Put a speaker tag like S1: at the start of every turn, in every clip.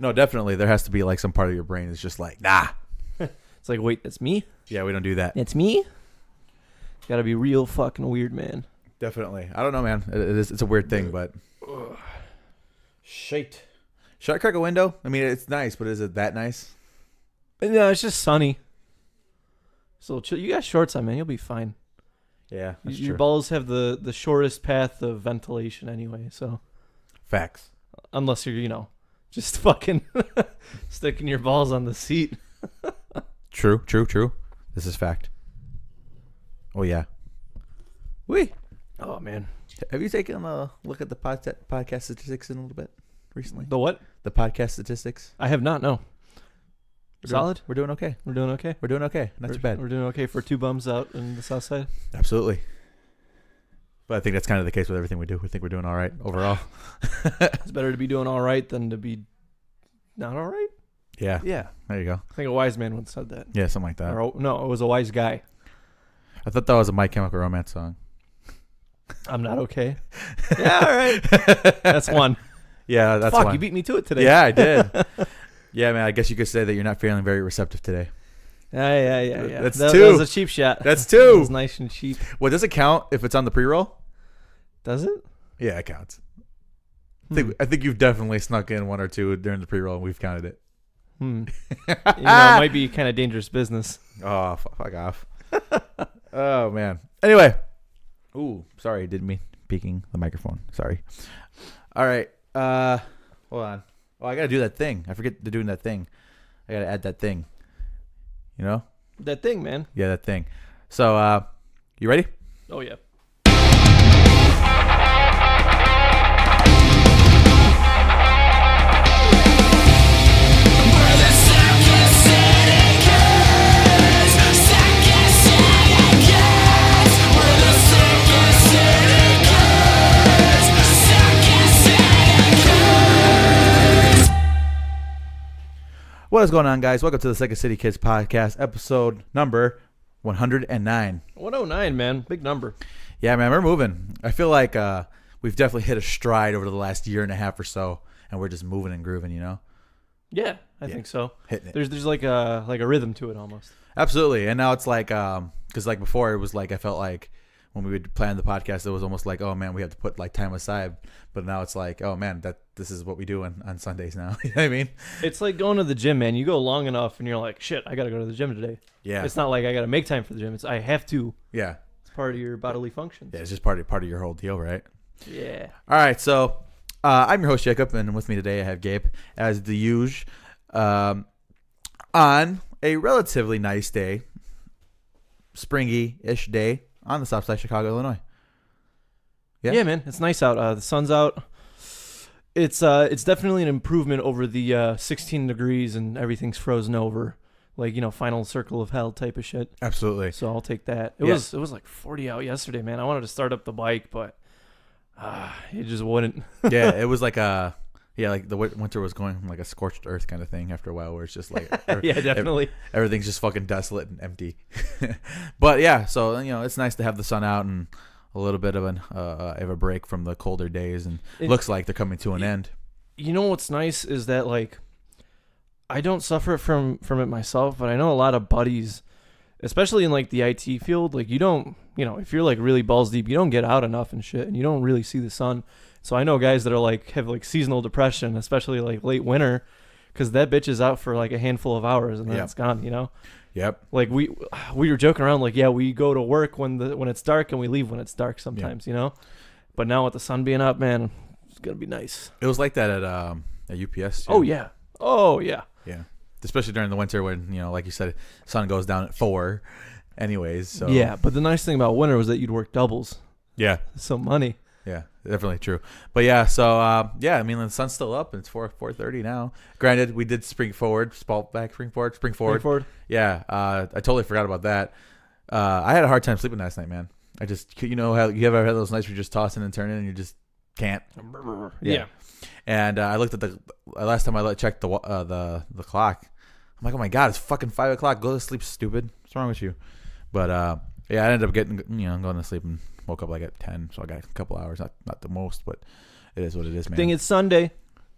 S1: No, definitely. There has to be like some part of your brain that's just like, nah.
S2: It's like, wait, that's me?
S1: Yeah, we don't do that.
S2: It's me? Gotta be real fucking weird, man.
S1: Definitely. I don't know, man. It's a weird thing, but. Shit. Should I crack a window? I mean, it's nice, but is it that nice?
S2: No, it's just sunny. So chill. You got shorts on, man. You'll be fine.
S1: Yeah, that's
S2: Your
S1: true.
S2: balls have the shortest path of ventilation anyway, so.
S1: Facts.
S2: Unless you're, just fucking sticking your balls on the seat.
S1: True. This is fact. Oh, yeah. Wee.
S2: Oh, man.
S1: Have you taken a look at the podcast statistics in a little bit recently?
S2: The what?
S1: The podcast statistics.
S2: I have not, no. Solid?
S1: We're doing okay.
S2: We're doing okay?
S1: We're doing okay. Not too bad.
S2: We're doing okay for two bums out in the south side?
S1: Absolutely. But I think that's kind of the case with everything we do. We think we're doing all right overall.
S2: It's better to be doing all right than to be not all right?
S1: Yeah.
S2: Yeah.
S1: There you go.
S2: I think a wise man once said that.
S1: Yeah, something like that.
S2: Or, no, it was a wise guy.
S1: I thought that was a My Chemical Romance song.
S2: I'm not okay. Yeah, all right. That's one.
S1: Yeah, that's
S2: Fuck,
S1: one.
S2: you beat me to it today.
S1: Yeah, I did. Yeah, man, I guess you could say that you're not feeling very receptive today.
S2: Yeah.
S1: That's
S2: that,
S1: two.
S2: That was a cheap shot.
S1: That's two.
S2: It was nice and cheap.
S1: Well, does it count if it's on the pre-roll?
S2: Does it?
S1: Yeah, it counts. I think you've definitely snuck in one or two during the pre-roll, and we've counted it.
S2: It might be kind of dangerous business.
S1: Oh, fuck off. Oh, man. Anyway. Ooh, sorry. Didn't mean peeking the microphone. Sorry. All right. Hold on. Oh, I got to do that thing. I forget to doing that thing. I got to add that thing. You know?
S2: That thing, man.
S1: Yeah, that thing. So, you ready?
S2: Oh, yeah.
S1: What is going on, guys? Welcome to the Second City Kids podcast, episode number 109.
S2: 109, man. Big number.
S1: Yeah, man, we're moving. I feel like we've definitely hit a stride over the last year and a half or so, and we're just moving and grooving, you know?
S2: Yeah, I think so.
S1: Hitting it.
S2: There's like a rhythm to it almost.
S1: Absolutely. And now it's like, because like before it was like, I felt like when we would plan the podcast, it was almost like, oh man, we have to put like time aside. But now it's like, oh man, this is what we do on Sundays now. You know what I mean?
S2: It's like going to the gym, man. You go long enough and you're like, shit, I got to go to the gym today.
S1: Yeah.
S2: It's not like I got to make time for the gym. It's I have to.
S1: Yeah.
S2: It's part of your bodily functions.
S1: Yeah, it's just part of your whole deal, right?
S2: Yeah.
S1: All right, so I'm your host, Jacob, and with me today I have Gabe, as the usual, on a relatively nice day, springy-ish day on the south side of Chicago, Illinois.
S2: Yeah, man. It's nice out. The sun's out. It's definitely an improvement over the 16 degrees and everything's frozen over. Like, final circle of hell type of shit.
S1: Absolutely.
S2: So I'll take that. It was like 40 out yesterday, man. I wanted to start up the bike, but it just wouldn't.
S1: Yeah, it was like like the winter was going like a scorched earth kind of thing after a while, where it's just like
S2: yeah, definitely.
S1: Everything's just fucking desolate and empty. But yeah, so it's nice to have the sun out and a little bit of a break from the colder days, and it looks like they're coming to an end.
S2: You know what's nice is that like I don't suffer from it myself, but I know a lot of buddies, especially in like the IT field, like you don't, if you're like really balls deep, you don't get out enough and shit, and you don't really see the sun. So I know guys that are like have like seasonal depression, especially like late winter, because that bitch is out for like a handful of hours and then it's gone.
S1: Yep.
S2: Like we were joking around, like, yeah, we go to work when it's dark and we leave when it's dark sometimes, But now with the sun being up, man, it's gonna be nice.
S1: It was like that at UPS.
S2: Oh yeah.
S1: Yeah. Especially during the winter when, like you said, sun goes down at 4 anyways. So
S2: yeah, but the nice thing about winter was that you'd work doubles.
S1: Yeah.
S2: So money.
S1: Yeah, definitely true. But yeah, so I mean the sun's still up and it's 4:30 now. Granted, we did spring forward. Yeah, I totally forgot about that. I had a hard time sleeping last night, man. I just, how you ever had those nights where you're just tossing and turning and you just can't.
S2: Yeah.
S1: And I looked at the last time I checked the clock. I'm like, oh my god, it's fucking 5 o'clock. Go to sleep, stupid. What's wrong with you? But I ended up getting going to sleep and woke up like at 10, so I got a couple hours. Not the most, but it is what it is, man.
S2: Thing it's Sunday.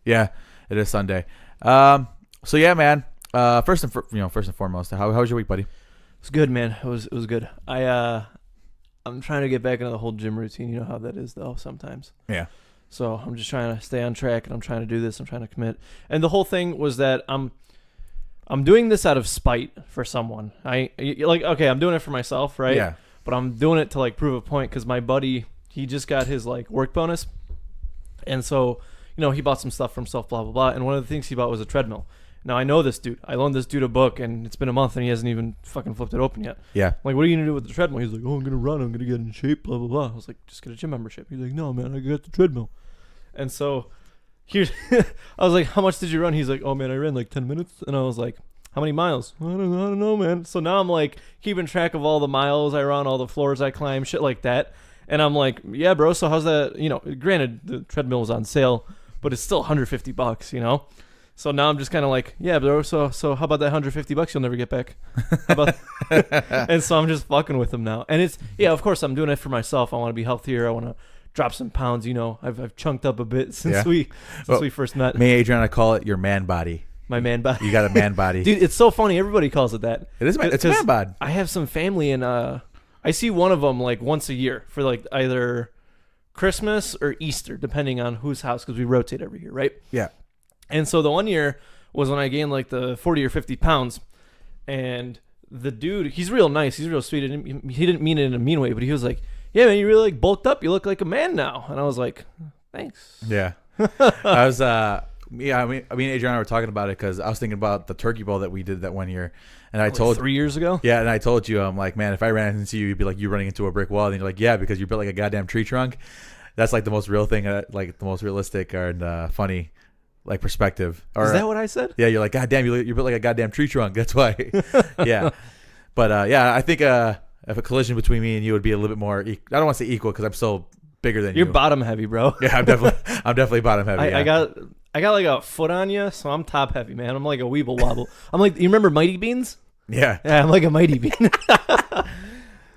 S1: Yeah, It is Sunday. So yeah, man. First and foremost, how was your week, buddy?
S2: It's good, man. It was good. I'm trying to get back into the whole gym routine. You know how that is, though, sometimes.
S1: Yeah.
S2: So I'm just trying to stay on track, and I'm trying to do this. I'm trying to commit. And the whole thing was that I'm doing this out of spite for someone. I'm doing it for myself, right?
S1: Yeah.
S2: But I'm doing it to like prove a point because my buddy, he just got his like work bonus, and so he bought some stuff for himself, blah blah blah. And one of the things he bought was a treadmill. Now I know this dude. I loaned this dude a book, and it's been a month, and he hasn't even fucking flipped it open yet.
S1: Yeah.
S2: Like, what are you gonna do with the treadmill? He's like, oh, I'm gonna run. I'm gonna get in shape. Blah blah blah. I was like, just get a gym membership. He's like, no, man, I got the treadmill. And so, I was like, how much did you run? He's like, oh man, I ran like 10 minutes. And I was like, how many miles? I don't know, man. So now I'm like keeping track of all the miles I run, all the floors I climb, shit like that. And I'm like, yeah, bro. So how's that? Granted, the treadmill was on sale, but it's still $150. So now I'm just kind of like, yeah, bro. So how about that $150 you'll never get back? How about and so I'm just fucking with him now. And it's of course I'm doing it for myself. I want to be healthier. I want to drop some pounds. I've chunked up a bit since we first met.
S1: Me and Adrian, I call it your man body.
S2: My man body.
S1: You got a man body,
S2: dude. It's so funny. Everybody calls it that.
S1: It is. It's a man bod.
S2: I have some family, and I see one of them like once a year for like either Christmas or Easter, depending on whose house, because we rotate every year, right?
S1: Yeah.
S2: And so the one year was when I gained like the 40 or 50 pounds, and the dude, he's real nice, he's real sweet. He didn't mean it in a mean way, but he was like, yeah, man, you really like bulked up. You look like a man now. And I was like, thanks.
S1: Yeah. I was, me and Adrian and I were talking about it because I was thinking about the turkey bowl that we did that one year. And I told
S2: 3 years ago.
S1: Yeah. And I told you, I'm like, man, if I ran into you, you'd be like you running into a brick wall. And you're like, yeah, because you built like a goddamn tree trunk. That's like the most real thing, like the most realistic and funny like perspective. Or,
S2: is that what I said?
S1: Yeah, you're like, God damn, you built like a goddamn tree trunk. That's why. Yeah. But I think if a collision between me and you would be a little bit more, I don't want to say equal because I'm still bigger than you.
S2: You're bottom heavy, bro.
S1: Yeah, I'm definitely bottom heavy.
S2: I got like a foot on you, so I'm top heavy, man. I'm like a weeble wobble. I'm like, you remember Mighty Beans?
S1: Yeah.
S2: Yeah, I'm like a Mighty Bean.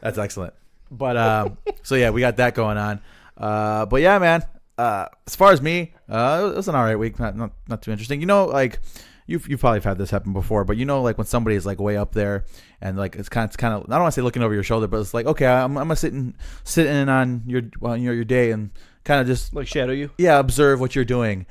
S1: That's excellent. But so yeah, we got that going on. But yeah, man. As far as me, it was an alright week. Not too interesting. Like you've probably had this happen before, but like when somebody is like way up there and like it's kind of I don't want to say looking over your shoulder, but it's like, okay, I'm gonna sit in on your day and kind of just
S2: like shadow you.
S1: Yeah, observe what you're doing.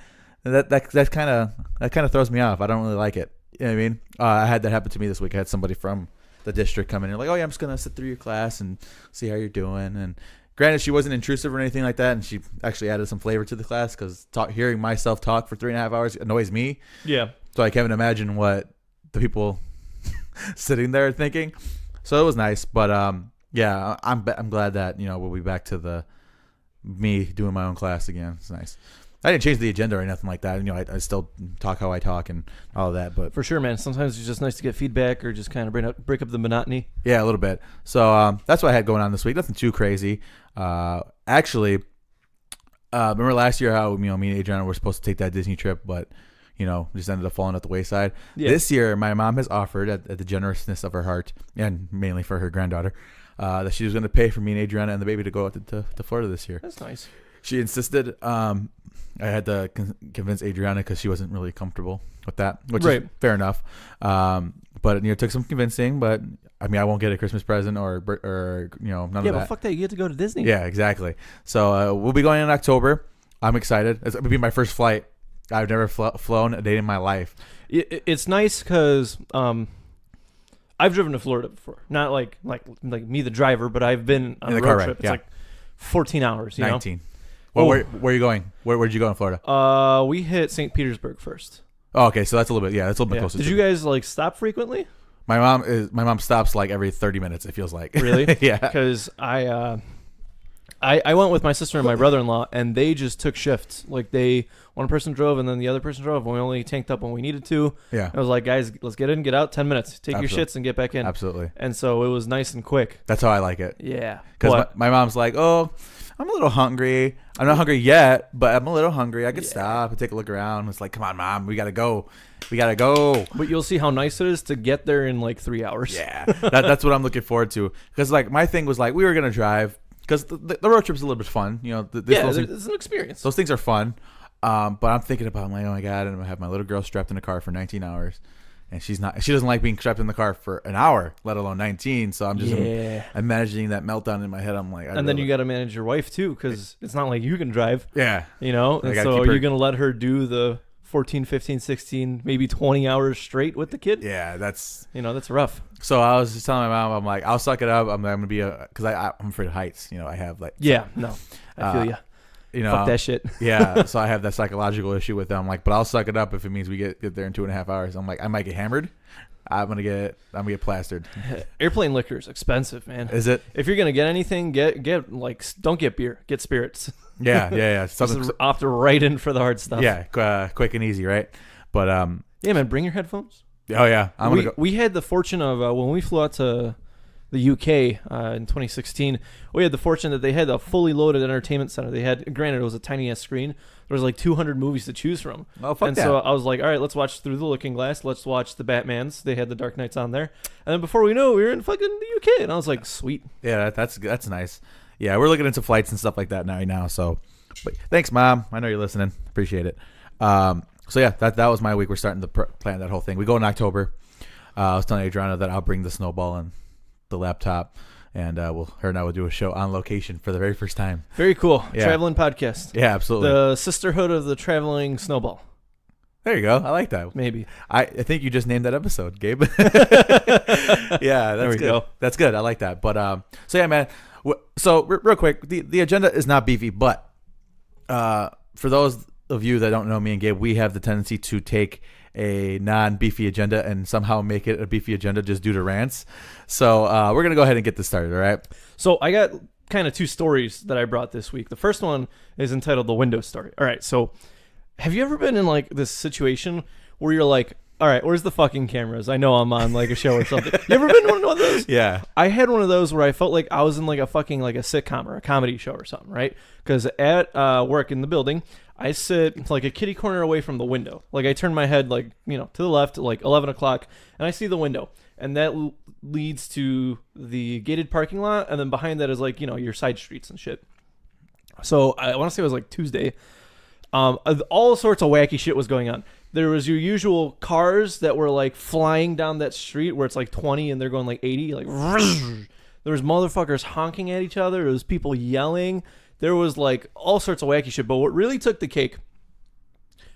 S1: That kind of throws me off. I don't really like it. You know what I mean? I had that happen to me this week. I had somebody from the district come in and like, oh yeah, I'm just gonna sit through your class and see how you're doing. And granted, she wasn't intrusive or anything like that, and she actually added some flavor to the class because hearing myself talk for 3.5 hours annoys me.
S2: Yeah.
S1: So I can't even imagine what the people sitting there thinking. So it was nice, but yeah, I'm glad that we'll be back to me doing my own class again. It's nice. I didn't change the agenda or anything like that. I still talk how I talk and all of that. But
S2: for sure, man. Sometimes it's just nice to get feedback or just kind of break up the monotony.
S1: Yeah, a little bit. So that's what I had going on this week. Nothing too crazy. Actually, remember last year how me and Adriana were supposed to take that Disney trip, but just ended up falling at the wayside. Yeah. This year, my mom has offered at the generousness of her heart, and mainly for her granddaughter, that she was going to pay for me and Adriana and the baby to go out to Florida this year.
S2: That's nice.
S1: She insisted. I had to convince Adriana because she wasn't really comfortable with that, which is fair enough. But it took some convincing. But I won't get a Christmas present or none of that.
S2: Yeah, but fuck that. You get to go to Disney.
S1: Yeah, exactly. So we'll be going in October. I'm excited. It's gonna be my first flight. I've never flown a day in my life.
S2: It's nice because I've driven to Florida before. Not like me, the driver, but I've been on a road trip. It's like 14 hours.
S1: 19. Well, where are you going? Where did you go in
S2: Florida? We hit St. Petersburg first.
S1: Oh, okay, so that's a little bit. Yeah, that's a little bit closer.
S2: Did you guys stop frequently?
S1: My mom stops like every 30 minutes. It feels like.
S2: Really?
S1: Yeah.
S2: Because I went with my sister and my brother-in-law, and they just took shifts. Like one person drove, and then the other person drove. And we only tanked up when we needed to. Yeah. I was like, guys, let's get in, get out. 10 minutes. Take your shits and get back in.
S1: Absolutely.
S2: And so it was nice and quick.
S1: That's how I like it.
S2: Yeah.
S1: Because my mom's like, oh, I'm a little hungry. I'm not hungry yet, but I'm a little hungry. I could stop and take a look around. It's like, come on, Mom, we gotta go. But
S2: you'll see how nice it is to get there in like 3 hours.
S1: Yeah, that's what I'm looking forward to. Because like my thing was like we were gonna drive because the road trip's a little bit fun.
S2: It's an experience.
S1: Those things are fun. But I'm thinking about, I'm like, oh my God, I'm going to have my little girl strapped in the car for 19 hours. And she doesn't like being strapped in the car for an hour, let alone 19. So I'm just imagining that meltdown in my head. I'm like,
S2: and then you got to manage your wife too, because it's not like you can drive.
S1: Yeah.
S2: You know? And so are you going to let her do the 14, 15, 16, maybe 20 hours straight with the kid?
S1: Yeah, that's
S2: rough.
S1: So I was just telling my mom, I'm like, I'll suck it up. I'm going to be because I'm afraid of heights. I have like.
S2: Yeah, no, I feel you. Fuck that shit.
S1: Yeah, so I have that psychological issue with them. I'm like, but I'll suck it up if it means we get there in 2.5 hours. I'm like, I might get hammered. I'm gonna get plastered.
S2: Airplane liquor is expensive, man.
S1: Is it?
S2: If you're gonna get anything, get like, don't get beer, get spirits.
S1: Yeah.
S2: Just opt right in for the hard stuff.
S1: Yeah, quick and easy, right? But
S2: yeah, man, bring your headphones.
S1: Oh yeah,
S2: We had the fortune of when we flew out to the UK in 2016, we had the fortune that they had a fully loaded entertainment center. They had, granted, it was a tiny ass screen. There was like 200 movies to choose from.
S1: Oh, fuck that.
S2: So I was like, all right, let's watch Through the Looking Glass. Let's watch the Batmans. They had the Dark Knights on there. And then before we know it, we were in fucking the UK. And I was like, sweet.
S1: Yeah, that's nice. Yeah, we're looking into flights and stuff like that now. So, but thanks, Mom. I know you're listening. Appreciate it. So yeah, that was my week. We're starting to plan that whole thing. We go in October. I was telling Adriana that I'll bring the snowball and the laptop, and her and I will do a show on location for the very first time.
S2: Very cool.
S1: Yeah.
S2: Traveling podcast.
S1: Yeah, absolutely.
S2: The sisterhood of the traveling snowball.
S1: There you go. I like that.
S2: Maybe.
S1: I think you just named that episode, Gabe. Yeah, that's good. Go. That's good. I like that. But so yeah, man. So real quick, the agenda is not beefy, but for those of you that don't know me and Gabe, we have the tendency to take a non-beefy agenda and somehow make it a beefy agenda just due to rants. So we're going to go ahead and get this started, all right?
S2: So I got kind of two stories that I brought this week. The first one is entitled The Window Story. All right, so have you ever been in like this situation where you're like, all right, where's the fucking cameras? I know I'm on like a show or something. You ever been to one of those?
S1: Yeah.
S2: I had one of those where I felt like I was in like a fucking like a sitcom or a comedy show or something, right? Because at work in the building, I sit like a kitty corner away from the window. Like I turn my head like, to the left, like 11 o'clock, and I see the window. And that leads to the gated parking lot. And then behind that is like, your side streets and shit. So I want to say it was like Tuesday. All sorts of wacky shit was going on. There was your usual cars that were like flying down that street where it's like 20 and they're going like 80. Like there was motherfuckers honking at each other. There was people yelling. There was like all sorts of wacky shit. But what really took the cake,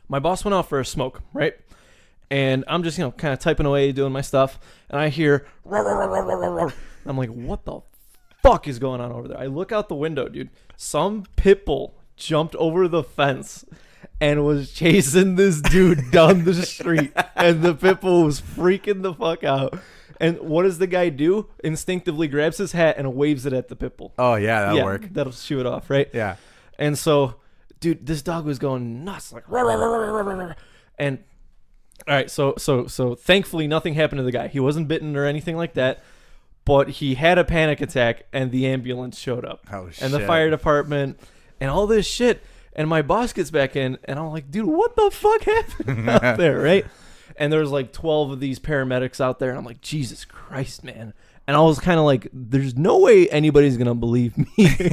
S2: my boss went out for a smoke, right? And I'm just, kind of typing away, doing my stuff. And I hear, I'm like, what the fuck is going on over there? I look out the window, dude. Some pit bull jumped over the fence and was chasing this dude down the street. And the pit bull was freaking the fuck out. And what does the guy do? Instinctively grabs his hat and waves it at the pit bull.
S1: Oh, yeah, that'll work.
S2: That'll shoo it off, right?
S1: Yeah.
S2: And so, dude, this dog was going nuts. Like, and all right, so thankfully nothing happened to the guy. He wasn't bitten or anything like that. But he had a panic attack and the ambulance showed up.
S1: Oh, shit.
S2: And the fire department and all this shit. And my boss gets back in and I'm like, dude, what the fuck happened out there, right? And there was like 12 of these paramedics out there. And I'm like, Jesus Christ, man. And I was kind of like, there's no way anybody's going to believe me,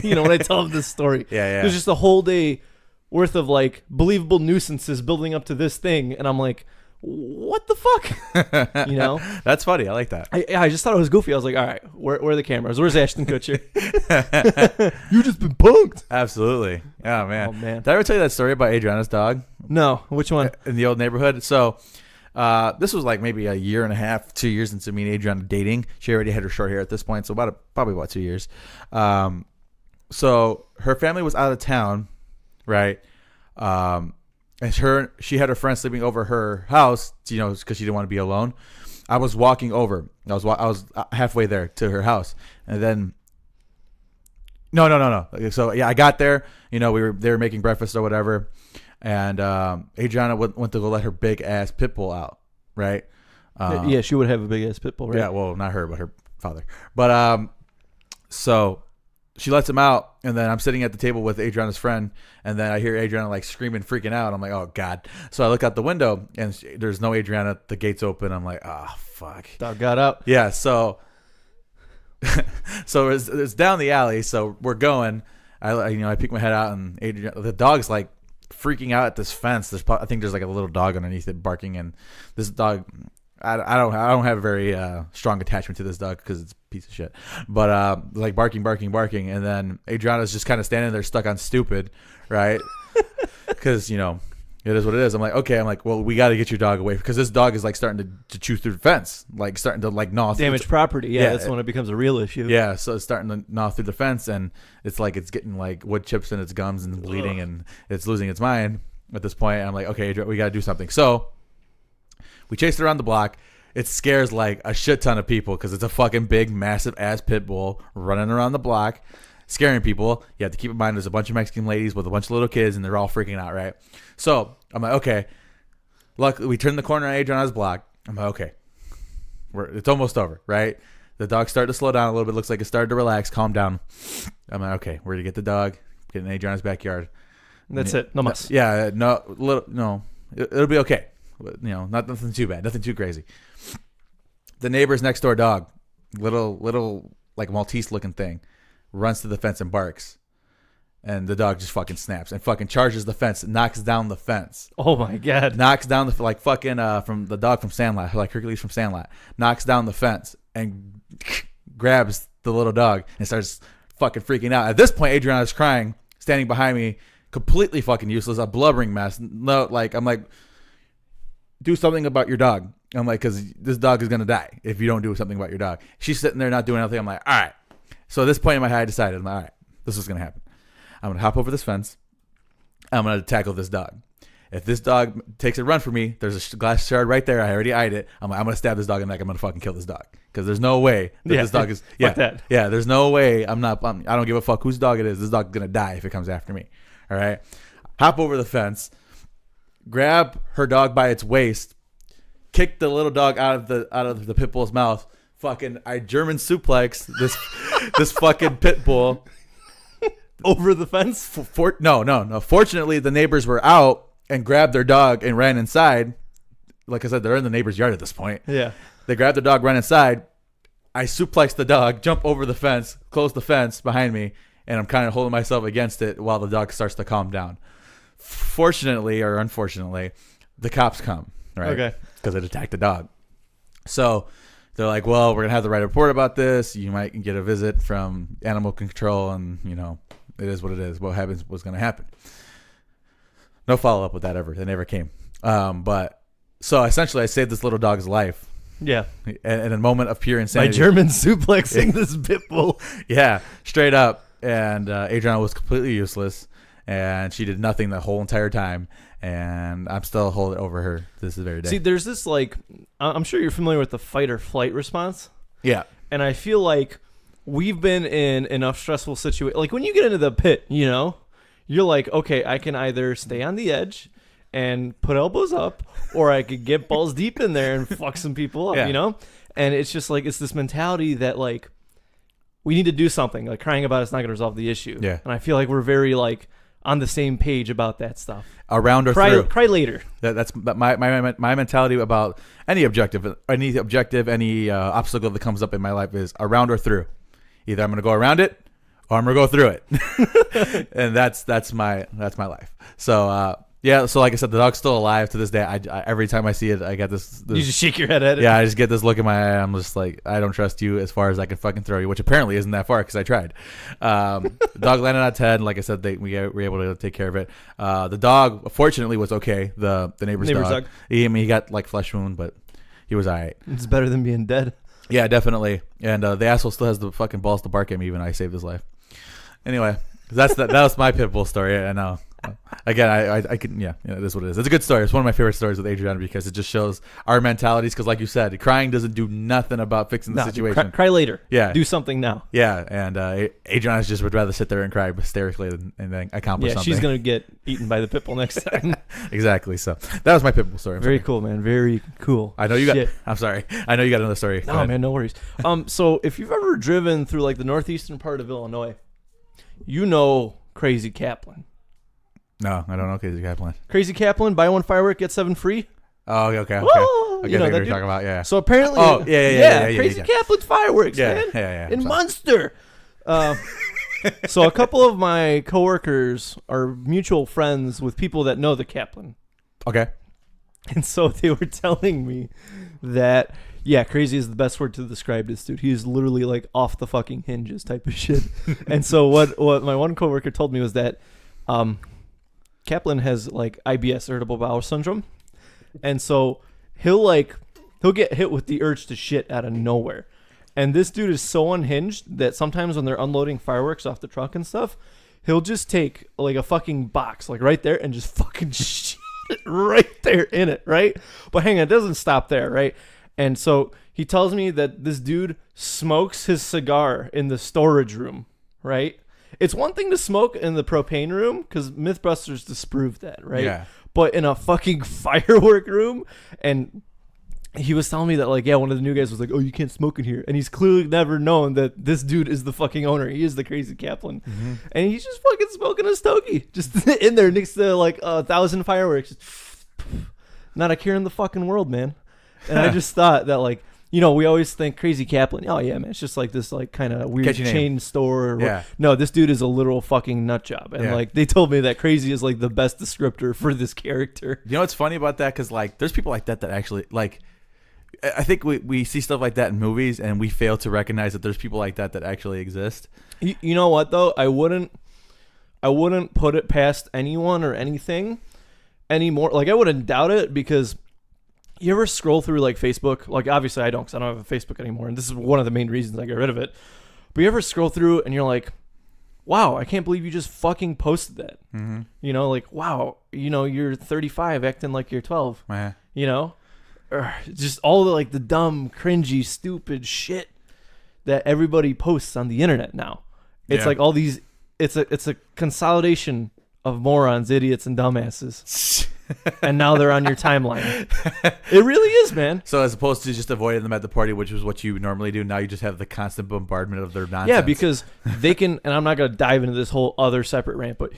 S2: when I tell them this story.
S1: Yeah.
S2: There's just a whole day worth of like believable nuisances building up to this thing. And I'm like, what the fuck?
S1: That's funny. I like that.
S2: I just thought it was goofy. I was like, all right, where are the cameras? Where's Ashton Kutcher? You just been punked.
S1: Absolutely. Oh, man.
S2: Oh, man.
S1: Did I ever tell you that story about Adriana's dog?
S2: No. Which one?
S1: In the old neighborhood. So this was like maybe a year and a half, 2 years into me and Adriana dating. She already had her short hair at this point, so probably about 2 years. So her family was out of town, right? And she had her friend sleeping over her house, because she didn't want to be alone. I was walking over. I was halfway there to her house, and then no. So yeah, I got there. They were making breakfast or whatever, and Adriana went to go let her big ass pit bull out, right?
S2: Yeah, she would have a big ass pit bull, right?
S1: Yeah, well, not her, but her father. But so she lets him out, and then I'm sitting at the table with Adriana's friend, and then I hear Adriana like screaming, freaking out. I'm like, oh God. So I look out the window, and there's no Adriana. The gate's open. I'm like, oh fuck.
S2: Dog got up.
S1: Yeah. So it's down the alley. So we're going. I peek my head out, and the dog's like freaking out at this fence. I think there's like a little dog underneath it barking, and this dog, I don't have a very strong attachment to this dog because it's a piece of shit. But like barking, and then Adriana's just kind of standing there stuck on stupid, right? Because it is what it is. I'm like, okay. I'm like, well, we got to get your dog away because this dog is like starting to chew through the fence, like starting to like gnaw.
S2: Damage property. Yeah, that's when it becomes a real issue.
S1: Yeah, so it's starting to gnaw through the fence, and it's like it's getting like wood chips in its gums and bleeding, and it's losing its mind at this point. I'm like, okay, we got to do something. So we chased it around the block. It scares like a shit ton of people because it's a fucking big, massive ass pit bull running around the block, scaring people. You have to keep in mind there's a bunch of Mexican ladies with a bunch of little kids, and they're all freaking out, right? So I'm like, okay. Luckily, we turned the corner on Adriana's block. I'm like, okay, it's almost over, right? The dog started to slow down a little bit. Looks like it started to relax, calm down. I'm like, okay, we're gonna get the dog, get in Adriana's backyard.
S2: That's it. No mas.
S1: Yeah, no, it'll be okay. Nothing too bad, nothing too crazy. The neighbor's next door dog, little like Maltese looking thing, runs to the fence and barks. And the dog just fucking snaps and fucking charges the fence, knocks down the fence.
S2: Oh my god!
S1: Knocks down the like fucking from the dog from Sandlot, like Hercules from Sandlot. Knocks down the fence and grabs the little dog and starts fucking freaking out. At this point, Adriana's crying, standing behind me, completely fucking useless, a blubbering mess. No, like I'm like, do something about your dog. I'm like, because this dog is gonna die if you don't do something about your dog. She's sitting there not doing anything. I'm like, all right. So at this point in my head, I decided, I'm like, all right, this is gonna happen. I'm going to hop over this fence. I'm going to tackle this dog. If this dog takes a run for me, there's a glass shard right there. I already eyed it. I'm going to stab this dog in the neck. I'm going to fucking kill this dog. Because there's no way that this dog is... Yeah,
S2: that.
S1: Yeah, there's no way. I don't give a fuck whose dog it is. This dog's going to die if it comes after me. All right? Hop over the fence. Grab her dog by its waist. Kick the little dog out of the pit bull's mouth. Fucking, I German suplex this fucking pit bull.
S2: Over the fence?
S1: No. Fortunately, the neighbors were out and grabbed their dog and ran inside. Like I said, they're in the neighbor's yard at this point.
S2: Yeah.
S1: They grabbed the dog, ran inside. I suplexed the dog, jump over the fence, close the fence behind me, and I'm kind of holding myself against it while the dog starts to calm down. Fortunately or unfortunately, the cops come, right? Okay. Because it attacked the dog. So they're like, well, we're going to have to write a report about this. You might get a visit from animal control, and, it is what it is. What happens was going to happen. No follow-up with that ever. They never came. But so essentially I saved this little dog's life.
S2: Yeah.
S1: In a moment of pure insanity.
S2: By German suplexing this pit bull.
S1: Yeah, straight up. And Adriana was completely useless, and she did nothing the whole entire time. And I'm still holding over her this very day.
S2: See, there's this like, I'm sure you're familiar with the fight or flight response.
S1: Yeah.
S2: And I feel like we've been in enough stressful situations. Like when you get into the pit, you're like, okay, I can either stay on the edge and put elbows up, or I could get balls deep in there and fuck some people up, And it's just like, it's this mentality that like, we need to do something. Like crying about it's not going to resolve the issue.
S1: Yeah.
S2: And I feel like we're very like on the same page about that stuff.
S1: Around or through.
S2: Cry later.
S1: That's my mentality about any objective, any obstacle that comes up in my life is around or through. Either I'm going to go around it or I'm going to go through it. And that's my life. So, yeah. So like I said, the dog's still alive to this day. I every time I see it, I get this.
S2: You just shake your head at it.
S1: Yeah. I just get this look in my eye. I'm just like, I don't trust you as far as I can fucking throw you, which apparently isn't that far because I tried. The dog landed on its head. Like I said, we were able to take care of it. The dog, fortunately, was okay. The neighbor's dog. He got like flesh wound, but he was all right.
S2: It's better than being dead.
S1: Yeah, definitely. And the asshole still has the fucking balls to bark at me even I saved his life. Anyway, that was my pit bull story. I know. Again, I can, it is what it is. It's a good story. It's one of my favorite stories with Adriana because it just shows our mentalities. Because like you said, crying doesn't do nothing about fixing the situation.
S2: Cry later.
S1: Yeah.
S2: Do something now.
S1: Yeah. And Adriana just would rather sit there and cry hysterically and then accomplish something.
S2: Yeah, she's going to get eaten by the pit bull next time.
S1: Exactly. So that was my pit bull story.
S2: Very cool, man. Very cool.
S1: I know you got, I'm sorry. I know you got another story.
S2: No, man, no worries. So if you've ever driven through like the northeastern part of Illinois, Crazy Kaplan.
S1: No, I don't know Crazy Kaplan.
S2: Crazy Kaplan, buy one firework, get 7 free.
S1: Oh, okay.
S2: Whoa!
S1: I get what you're talking about, yeah.
S2: So apparently...
S1: Oh, yeah.
S2: Crazy Kaplan's fireworks,
S1: yeah,
S2: man.
S1: Yeah.
S2: In Munster. So a couple of my coworkers are mutual friends with people that know the Kaplan.
S1: Okay.
S2: And so they were telling me that, yeah, crazy is the best word to describe this dude. He is literally like off the fucking hinges type of shit. And so what my one coworker told me was that Kaplan has like IBS, irritable bowel syndrome. And so he'll get hit with the urge to shit out of nowhere. And this dude is so unhinged that sometimes when they're unloading fireworks off the truck and stuff, he'll just take like a fucking box like right there and just fucking shit right there in it, right? But hang on, it doesn't stop there, right? And so he tells me that this dude smokes his cigar in the storage room, right? It's one thing to smoke in the propane room because Mythbusters disproved that, right?
S1: Yeah.
S2: But in a fucking firework room, and he was telling me that, like, yeah, one of the new guys was like, oh, you can't smoke in here. And he's clearly never known that this dude is the fucking owner. He is the crazy Kaplan. Mm-hmm. And he's just fucking smoking a stogie. Just in there next to, like, 1,000 fireworks. Not a care in the fucking world, man. And I just thought that, like, you know, we always think crazy Kaplan. Oh, yeah, man. It's just like this, like, kind of weird chain store.
S1: Yeah.
S2: No, this dude is a literal fucking nut job. And, like, they told me that crazy is, like, the best descriptor for this character.
S1: You know what's funny about that? Because, like, there's people like that actually, like, I think we see stuff like that in movies, and we fail to recognize that there's people like that actually exist.
S2: You know what, though? I wouldn't put it past anyone or anything anymore. Like, I wouldn't doubt it, because you ever scroll through, like, Facebook? Like, obviously I don't, because I don't have a Facebook anymore, and this is one of the main reasons I got rid of it. But you ever scroll through and you're like, wow, I can't believe you just fucking posted that. Mm-hmm. You know, like, wow, you know, you're 35 acting like you're 12. You know? Just all the, like, the dumb, cringy, stupid shit that everybody posts on the internet now. It's like all these, it's a consolidation of morons, idiots, and dumbasses. And now they're on your timeline. It really is, man.
S1: So as opposed to just avoiding them at the party, which is what you normally do, now you just have the constant bombardment of their nonsense.
S2: Yeah, because they can, and I'm not going to dive into this whole other separate rant, but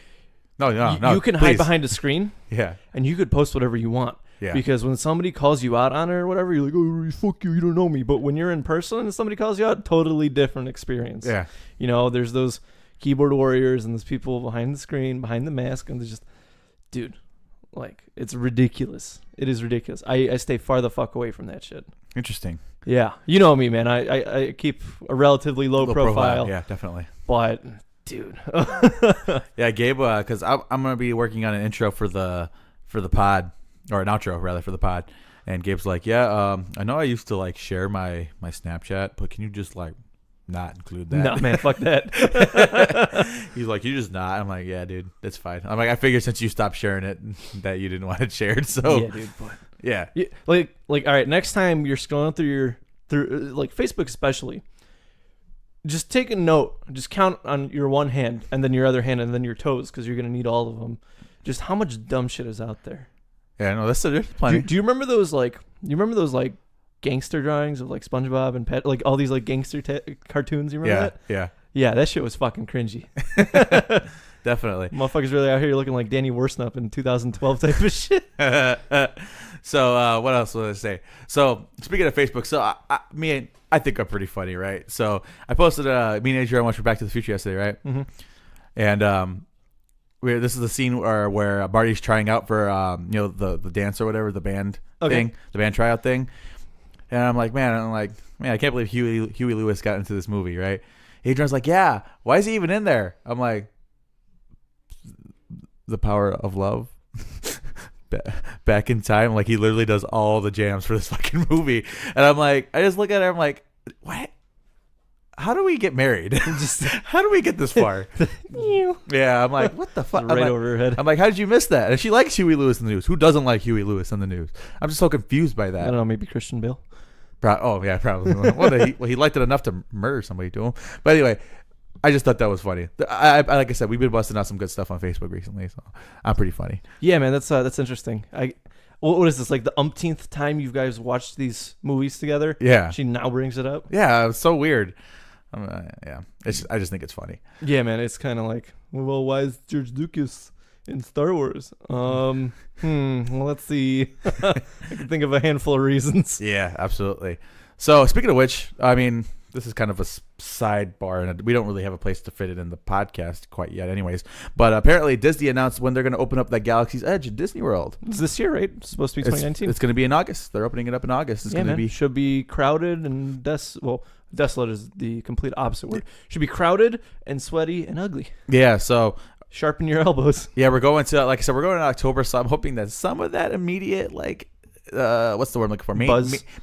S1: no,
S2: you can hide behind a screen.
S1: Yeah.
S2: And you could post whatever you want.
S1: Yeah.
S2: Because when somebody calls you out on it or whatever, you're like, oh, fuck you, you don't know me. But when you're in person and somebody calls you out, totally different experience.
S1: Yeah.
S2: You know, there's those keyboard warriors and there's people behind the screen, behind the mask, and there's just, dude, like, it's ridiculous. It is ridiculous. I stay far the fuck away from that shit.
S1: Interesting.
S2: Yeah. You know me, man. I keep a relatively low profile.
S1: Yeah, definitely.
S2: But, dude.
S1: Yeah, Gabe, because I'm going to be working on an intro for the pod. Or an outro, rather, for the pod. And Gabe's like, yeah, I know I used to, like, share my Snapchat, but can you just, like, not include that?
S2: No, man, fuck that.
S1: He's like, you just not? I'm like, yeah, dude, that's fine. I'm like, I figured since you stopped sharing it that you didn't want it shared, so.
S2: Yeah, dude, but.
S1: Yeah.
S2: Like, all right, next time you're scrolling through like, Facebook especially, just take a note. Just count on your one hand, and then your other hand, and then your toes, because you're going to need all of them. Just how much dumb shit is out there.
S1: Yeah, no, that's plenty.
S2: Do you remember those like gangster drawings of like SpongeBob and Pet, like all these like gangster cartoons? You remember that?
S1: Yeah.
S2: Yeah, that shit was fucking cringy.
S1: Definitely.
S2: Motherfuckers really out here looking like Danny Worsnup in 2012 type of shit.
S1: So what else was I say? So speaking of Facebook, so I think I'm pretty funny, right? So I posted me and Adrian watched Back to the Future yesterday, right? Mm-hmm. And this is the scene where Marty's trying out for the dance or whatever, the band thing, the band tryout thing. And I'm like, man, I can't believe Huey Lewis got into this movie, right? Adrian's like, yeah, why is he even in there? I'm like, the power of love. Back in time, like, he literally does all the jams for this fucking movie. And I'm like, I just look at her, I'm like, what? How do we get married? How do we get this far? Yeah, I'm like, what the fuck?
S2: Right over her head.
S1: I'm like, how did you miss that? And she likes Huey Lewis in the news. Who doesn't like Huey Lewis in the news? I'm just so confused by that.
S2: I don't know, maybe Christian Bale.
S1: Oh, yeah, probably. He liked it enough to murder somebody to him. But anyway, I just thought that was funny. Like I said, we've been busting out some good stuff on Facebook recently, so I'm pretty funny.
S2: Yeah, man, that's interesting. What is this, like the umpteenth time you guys watched these movies together?
S1: Yeah.
S2: She now brings it up?
S1: Yeah, it's so weird. Yeah, I just think it's funny.
S2: Yeah, man, it's kind of like, well, why is George Lucas in Star Wars? Well, let's see. I can think of a handful of reasons.
S1: Yeah, absolutely. So speaking of which, I mean, this is kind of a sidebar, and we don't really have a place to fit it in the podcast quite yet, anyways. But apparently, Disney announced when they're going to open up that Galaxy's Edge at Disney World.
S2: It's this year, right? It's supposed to be 2019.
S1: It's going to be in August. They're opening it up in August. It's going to be
S2: should be crowded and desolate is the complete opposite word. Should be crowded and sweaty and ugly.
S1: Yeah. So
S2: sharpen your elbows.
S1: Yeah, we're going to, like I said, we're going in October, so I'm hoping that some of that immediate what's the word I'm looking for?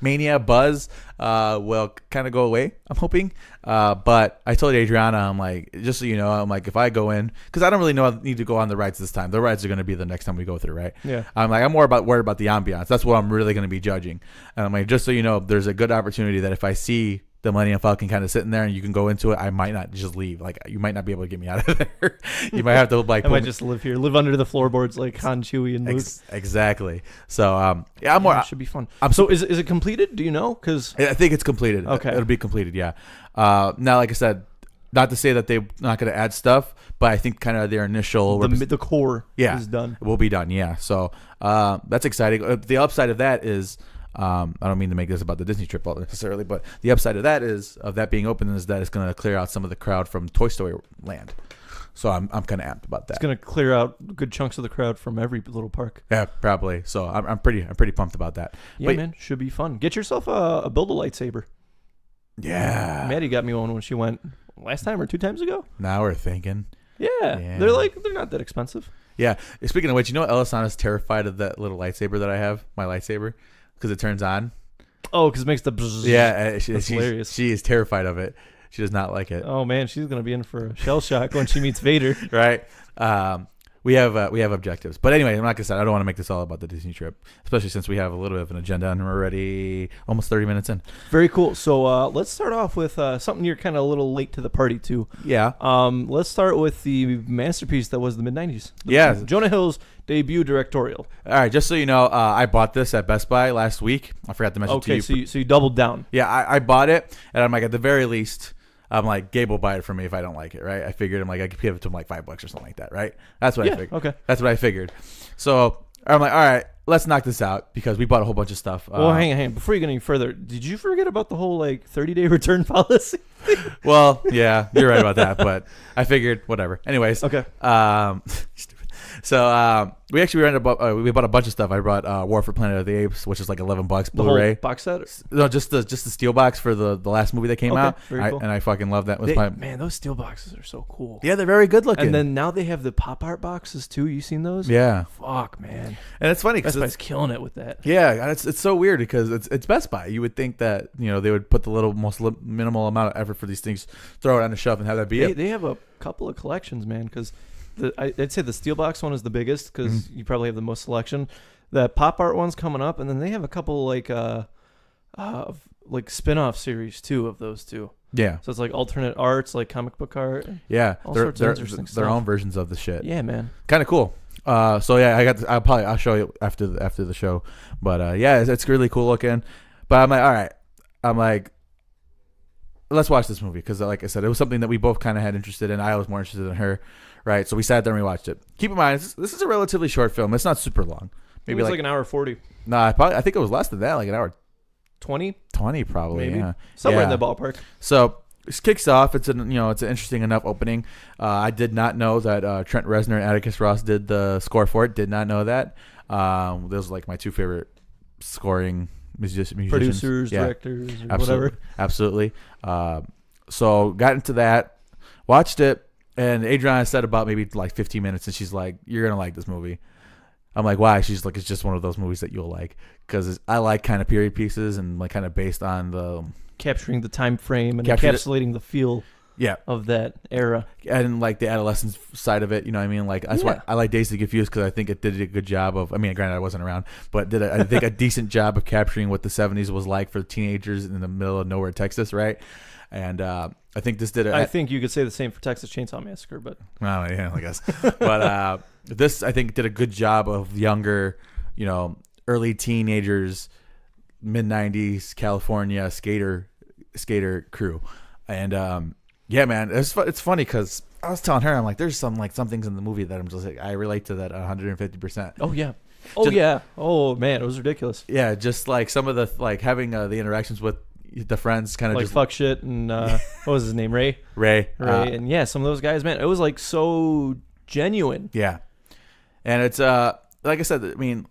S1: Mania buzz will kind of go away, I'm hoping. But I told Adriana, I'm like, just so you know, I'm like, if I go in, because I don't really know I need to go on the rides this time. The rides are going to be the next time we go through, right?
S2: Yeah.
S1: I'm like, I'm more worried about the ambiance. That's what I'm really going to be judging. And I'm like, just so you know, there's a good opportunity that if I see the Millennium Falcon kind of sitting there and you can go into it, I might not just leave. Like, you might not be able to get me out of there. You might have to
S2: I might just live under the floorboards like Han, Chewie, and Luke.
S1: Exactly. So yeah, I'm more.
S2: It should be fun. So is it completed? Do you know? Because
S1: I think it's completed.
S2: Okay,
S1: it'll be completed. Yeah. Now, like I said, not to say that they're not going to add stuff, but I think kind of their initial
S2: the core is done.
S1: Will be done. Yeah. So that's exciting. The upside of that is. I don't mean to make this about the Disney trip necessarily, but the upside of that being open is that it's going to clear out some of the crowd from Toy Story Land. So I'm kind of amped about that.
S2: It's going to clear out good chunks of the crowd from every little park.
S1: Yeah, probably. So I'm pretty pumped about that.
S2: Yeah, man, should be fun. Get yourself a build a lightsaber.
S1: Yeah.
S2: Maddie got me one when she went last time or 2 times ago. Now
S1: we're thinking.
S2: Yeah. They're not that expensive.
S1: Yeah. Speaking of which, you know, Elisana's terrified of that little lightsaber that I have, my lightsaber. Because it turns on.
S2: Oh, because it makes the bzzz.
S1: Yeah,
S2: she's hilarious.
S1: She is terrified of it. She does not like it.
S2: Oh man, she's gonna be in for a shell shock when she meets Vader.
S1: Right. We have objectives, but anyway, like I said, I don't want to make this all about the Disney trip, especially since we have a little bit of an agenda and we're already almost 30 minutes in.
S2: Very cool. So let's start off with something you're kind of a little late to the party to.
S1: Yeah.
S2: Let's start with the masterpiece that was the mid 90s.
S1: Yeah.
S2: Jonah Hill's debut directorial.
S1: All right, just so you know, I bought this at Best Buy last week. I forgot to mention to you.
S2: Okay, so you doubled down.
S1: Yeah, I bought it, and I'm like, at the very least, I'm like, Gabe will buy it for me if I don't like it, right? I figured I could give it to him like $5 or something like that, right? That's what I figured.
S2: Okay.
S1: That's what I figured. So I'm like, all right, let's knock this out because we bought a whole bunch of stuff.
S2: Well, hang on. Before you get any further, did you forget about the whole 30-day return policy?
S1: Well, yeah, you're right about that, but I figured whatever. Anyways.
S2: Okay.
S1: Stupid. So we actually we bought a bunch of stuff. I brought War for Planet of the Apes, which is like $11 Blu-ray.
S2: The whole box set?
S1: No, just the steel box for the last movie that came out.
S2: Very cool.
S1: And I fucking love that.
S2: Man, those steel boxes are so cool.
S1: Yeah, they're very good looking.
S2: And then now they have the pop art boxes too. You seen those?
S1: Yeah.
S2: Fuck, man.
S1: And it's funny because
S2: Best Buy's killing it with that.
S1: Yeah, it's so weird because it's Best Buy. You would think that they would put the most minimal amount of effort for these things, throw it on the shelf, and have that be it.
S2: They have a couple of collections, man. Because I'd say the steel box one is the biggest because you probably have the most selection. The pop art one's coming up, and then they have a couple spin-off series too of those two.
S1: Yeah.
S2: So it's like alternate arts, like comic book art.
S1: Yeah.
S2: All sorts of interesting stuff.
S1: Their own versions of the shit.
S2: Yeah, man.
S1: Kind of cool. So yeah, I'll show you after the show. But yeah, it's really cool looking. But I'm like, all right. I'm like, let's watch this movie because, like I said, it was something that we both kind of had interested in. I was more interested in her, right? So we sat there and we watched it. Keep in mind, this is a relatively short film. It's not super long.
S2: Maybe like an hour 40.
S1: Nah, I think it was less than that, like an hour
S2: 20
S1: probably.
S2: Maybe.
S1: Yeah,
S2: somewhere in the ballpark.
S1: So this kicks off. It's an interesting enough opening. I did not know that Trent Reznor and Atticus Ross did the score for it. Did not know that. Those are like my two favorite scoring musicians.
S2: Producers, directors, or whatever.
S1: Absolutely. So got into that, watched it, and Adriana said about maybe like 15 minutes, and she's like, "You're gonna like this movie." I'm like, "Why?" She's like, "It's just one of those movies that you'll like because I like kind of period pieces and like kind of based on the
S2: capturing the time frame and encapsulating the feel."
S1: Yeah,
S2: of that era
S1: and like the adolescence side of it, you know what I mean? Like that's why I like Dazed and Confused because I think it did a good job of. I mean, granted, I wasn't around, but I think a decent job of capturing what the '70s was like for teenagers in the middle of nowhere, Texas, right? And I think this did.
S2: I think you could say the same for Texas Chainsaw Massacre, but
S1: well, yeah, I guess. But this I think did a good job of younger, early teenagers, mid '90s California skater crew, and. Yeah, man, it's funny because I was telling her, I'm like, there's some things in the movie that I'm just like, I relate to that 150%.
S2: Oh yeah, oh man, it was ridiculous.
S1: Yeah, just like some of the having the interactions with the friends kind of
S2: like
S1: just
S2: fuck shit and what was his name? Ray.
S1: Ray.
S2: And yeah, some of those guys, man, it was like so genuine.
S1: Yeah, and it's like I said, I mean,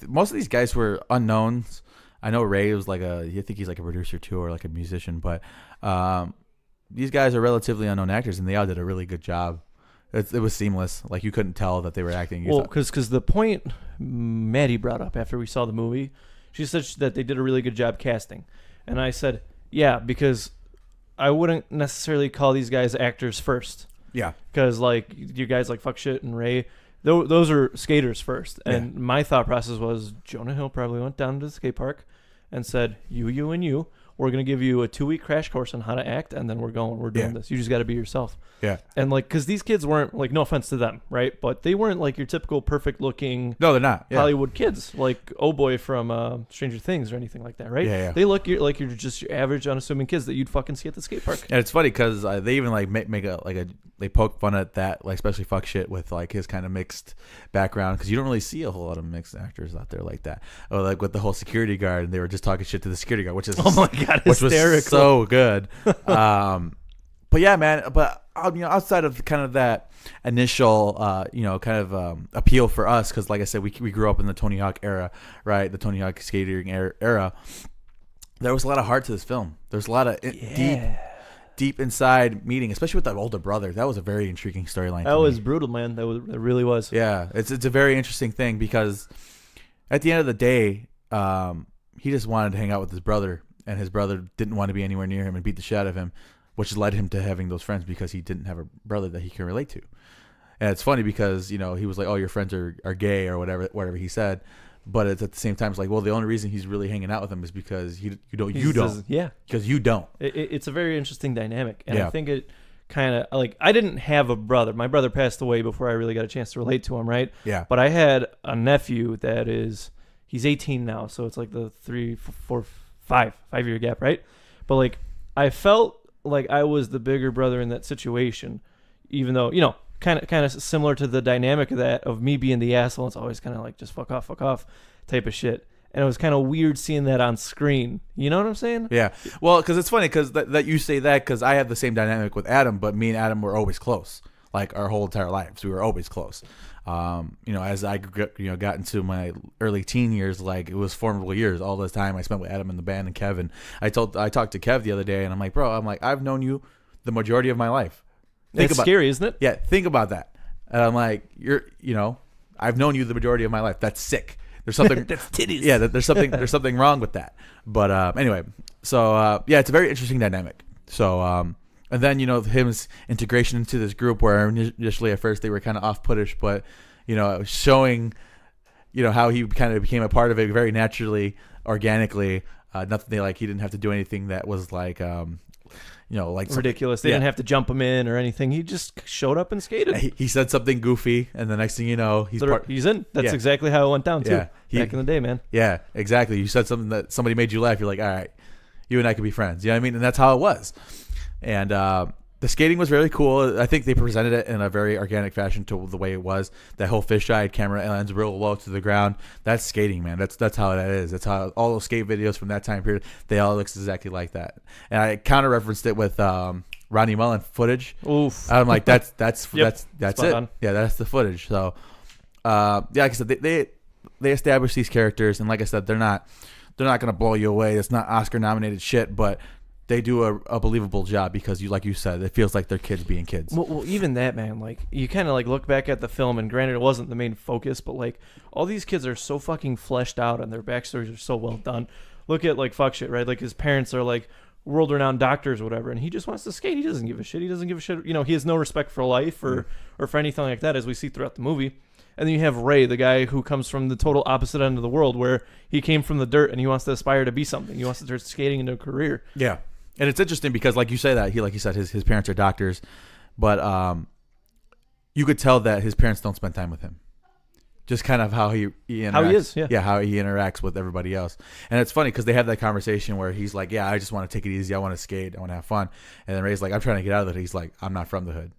S1: most of these guys were unknowns. I know Ray was I think he's like a producer too, or like a musician, but these guys are relatively unknown actors, and they all did a really good job. It was seamless. Like, you couldn't tell that they were acting.
S2: Well, because the point Maddie brought up after we saw the movie, she said that they did a really good job casting. And I said, yeah, because I wouldn't necessarily call these guys actors first.
S1: Yeah.
S2: Because, like, you guys like Fuck Shit and Ray, those are skaters first. And my thought process was Jonah Hill probably went down to the skate park and said, you, and you. We're going to give you a 2-week crash course on how to act, and then we're doing this. You just got to be yourself.
S1: Yeah.
S2: And, like, because these kids weren't, like, no offense to them, right? But they weren't, like, your typical perfect-looking
S1: No, they're not. Yeah.
S2: Hollywood kids, like Oh Boy from Stranger Things or anything like that, right?
S1: Yeah.
S2: They look like you're just your average, unassuming kids that you'd fucking see at the skate park.
S1: And it's funny because they even, like, they poke fun at that, like, especially Fuck Shit with, like, his kind of mixed background, because you don't really see a whole lot of mixed actors out there like that. Or, like, with the whole security guard, and they were just talking shit to the security guard, which is...
S2: Oh, my God,
S1: which
S2: hysterical.
S1: was so good. But yeah, man. But outside of kind of that initial, appeal for us, because like I said, we grew up in the Tony Hawk era, right? The Tony Hawk skating era. There was a lot of heart to this film. There's a lot of deep inside meaning, especially with that older brother. That was a very intriguing storyline.
S2: That was brutal, man. It really was.
S1: Yeah, it's a very interesting thing because at the end of the day, he just wanted to hang out with his brother. And his brother didn't want to be anywhere near him and beat the shit out of him, which led him to having those friends because he didn't have a brother that he can relate to. And it's funny because, he was like, oh, your friends are gay or whatever he said. But it's at the same time, it's like, well, the only reason he's really hanging out with them is because you don't.
S2: Yeah.
S1: Because you don't.
S2: It's a very interesting dynamic. And I think it kind of, like, I didn't have a brother. My brother passed away before I really got a chance to relate to him, right?
S1: Yeah.
S2: But I had a nephew he's 18 now. So it's like the 5-year gap, right? But like, I felt like I was the bigger brother in that situation, even though, kind of similar to the dynamic of me being the asshole. It's always kind of like, just fuck off type of shit. And it was kind of weird seeing that on screen. You know what I'm saying?
S1: Yeah. Well, because it's funny because that you say that, because I have the same dynamic with Adam, but me and Adam were always close. Like, our whole entire lives, we were always close. As I got into my early teen years, like, it was formidable years. All this time I spent with Adam in the band and Kevin. I talked to Kev the other day, and I'm like, bro, I've known you the majority of my life.
S2: It's scary, isn't it?
S1: Yeah, think about that. And I'm like, I've known you the majority of my life. That's sick. There's something.
S2: That's titties.
S1: Yeah, there's something wrong with that. But anyway, so it's a very interesting dynamic. So. And then, his integration into this group where initially at first they were kind of off-puttish, but, showing, how he kind of became a part of it very naturally, organically. Nothing he didn't have to do anything that was like
S2: ridiculous. They didn't have to jump him in or anything. He just showed up and skated.
S1: He said something goofy, and the next thing you know, he's
S2: in. That's exactly how it went down, too.
S1: Yeah,
S2: back in the day, man.
S1: Yeah, exactly. You said something that somebody made you laugh. You're like, all right, you and I could be friends. You know what I mean? And that's how it was. And the skating was really cool. I think they presented it in a very organic fashion to the way it was. That whole fisheye camera lens real low to the ground. That's skating, man. That's how that is. That's how all those skate videos from that time period, they all look exactly like that. And I counter-referenced it with Ronnie Mullen footage.
S2: Oof.
S1: I'm like, that's
S2: Yep.
S1: that's
S2: Spot
S1: it.
S2: on.
S1: Yeah, that's the footage. So, like I said, they established these characters, and like I said, they're not gonna blow you away. It's not Oscar-nominated shit, but they do a believable job because like you said, it feels like they're kids being kids.
S2: Well, even that, man, like, you kind of like look back at the film, and granted it wasn't the main focus, but like, all these kids are so fucking fleshed out and their backstories are so well done. Look at like Fuck Shit, right? Like, his parents are like world-renowned doctors or whatever, and he just wants to skate. He doesn't give a shit. He has no respect for life or for anything like that, as we see throughout the movie. And then you have Ray, the guy who comes from the total opposite end of the world, where he came from the dirt and he wants to aspire to be something. He wants to turn skating into a career.
S1: Yeah. And it's interesting because, like you say that, like you said, his parents are doctors, but you could tell that his parents don't spend time with him. Just kind of how he interacts.
S2: How he is, yeah.
S1: How he interacts with everybody else. And it's funny because they have that conversation where he's like, yeah, I just want to take it easy. I want to skate. I want to have fun. And then Ray's like, I'm trying to get out of the hood. He's like, I'm not from the hood.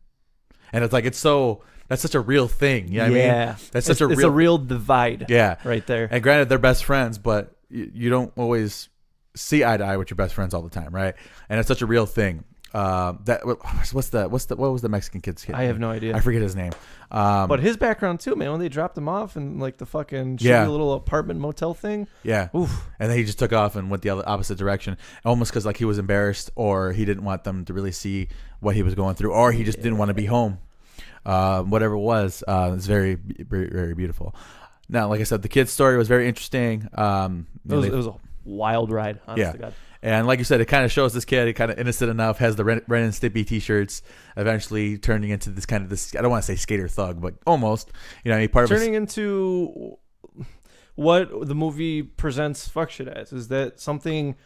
S1: And it's like, that's such a real thing. You know what I mean? It's a real
S2: divide.
S1: Yeah.
S2: Right there.
S1: And granted, they're best friends, but you don't always see eye to eye with your best friends all the time, right? And it's such a real thing. What was the Mexican kid's kid?
S2: I have no idea.
S1: I forget his name.
S2: But his background too, man. When they dropped him off in like the fucking shitty little apartment motel thing.
S1: Yeah.
S2: Oof.
S1: And then he just took off and went the opposite direction, almost because like he was embarrassed, or he didn't want them to really see what he was going through, or he just didn't want to be home. Whatever it was, it's very, very, very beautiful. Now, like I said, the kid's story was very interesting.
S2: It was a wild ride. Honest to God.
S1: And like you said, it kind of shows this kid, kind of innocent enough, has the Ren and Stimpy T-shirts, eventually turning into this kind of I don't want to say skater thug, but almost. You know,
S2: turning into what the movie presents fuck shit as. Is that something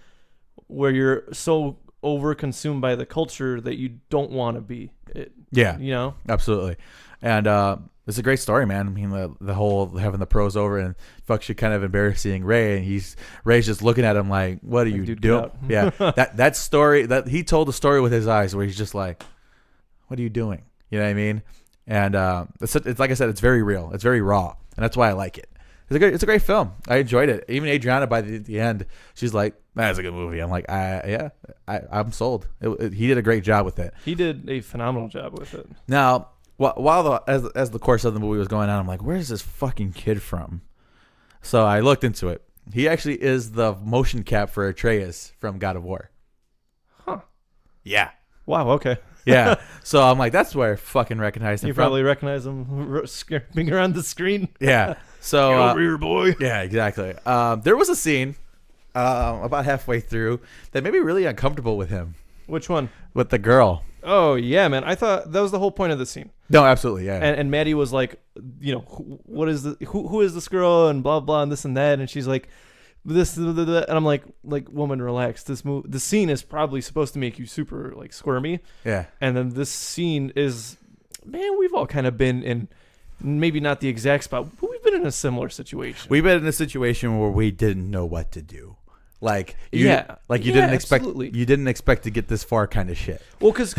S2: where you're so over-consumed by the culture that you don't want to be it?
S1: Yeah.
S2: You know?
S1: Absolutely. And it's a great story, man. I mean, the whole having the pros over and fuck shit kind of embarrassing Ray, and Ray's just looking at him like, "What are you doing?" Yeah, that story that he told the story with his eyes, where he's just like, "What are you doing?" You know what I mean? And it's like I said, it's very real, it's very raw, and that's why I like it. It's a great film. I enjoyed it. Even Adriana, by the end, she's like, "That's a good movie." I'm like, I'm sold. He did a great job with it.
S2: He did a phenomenal job with it.
S1: Now, while as the course of the movie was going on, I'm like, where's this fucking kid from? So I looked into it. He actually is the motion cap for Atreus from God of War.
S2: Huh.
S1: Yeah.
S2: Wow, okay.
S1: Yeah. So I'm like, that's where I fucking recognize him.
S2: You probably recognize him scraping around the screen.
S1: Yeah. So
S2: Get over here, boy.
S1: Yeah, exactly. There was a scene about halfway through that made me really uncomfortable with him.
S2: Which one?
S1: With the girl.
S2: Oh yeah, man. I thought that was the whole point of the scene.
S1: No, absolutely, yeah.
S2: And Maddie was like, you know, who is this girl and blah blah and this and that, and she's like, this and I'm like woman, relax. The scene is probably supposed to make you super like squirmy.
S1: Yeah.
S2: And then this scene is, man, we've all kind of been in, maybe not the exact spot, but we've been in a similar situation.
S1: We've been in a situation where we didn't know what to do. Like you didn't expect
S2: absolutely.
S1: You didn't expect to get this far, kind of shit.
S2: Well, because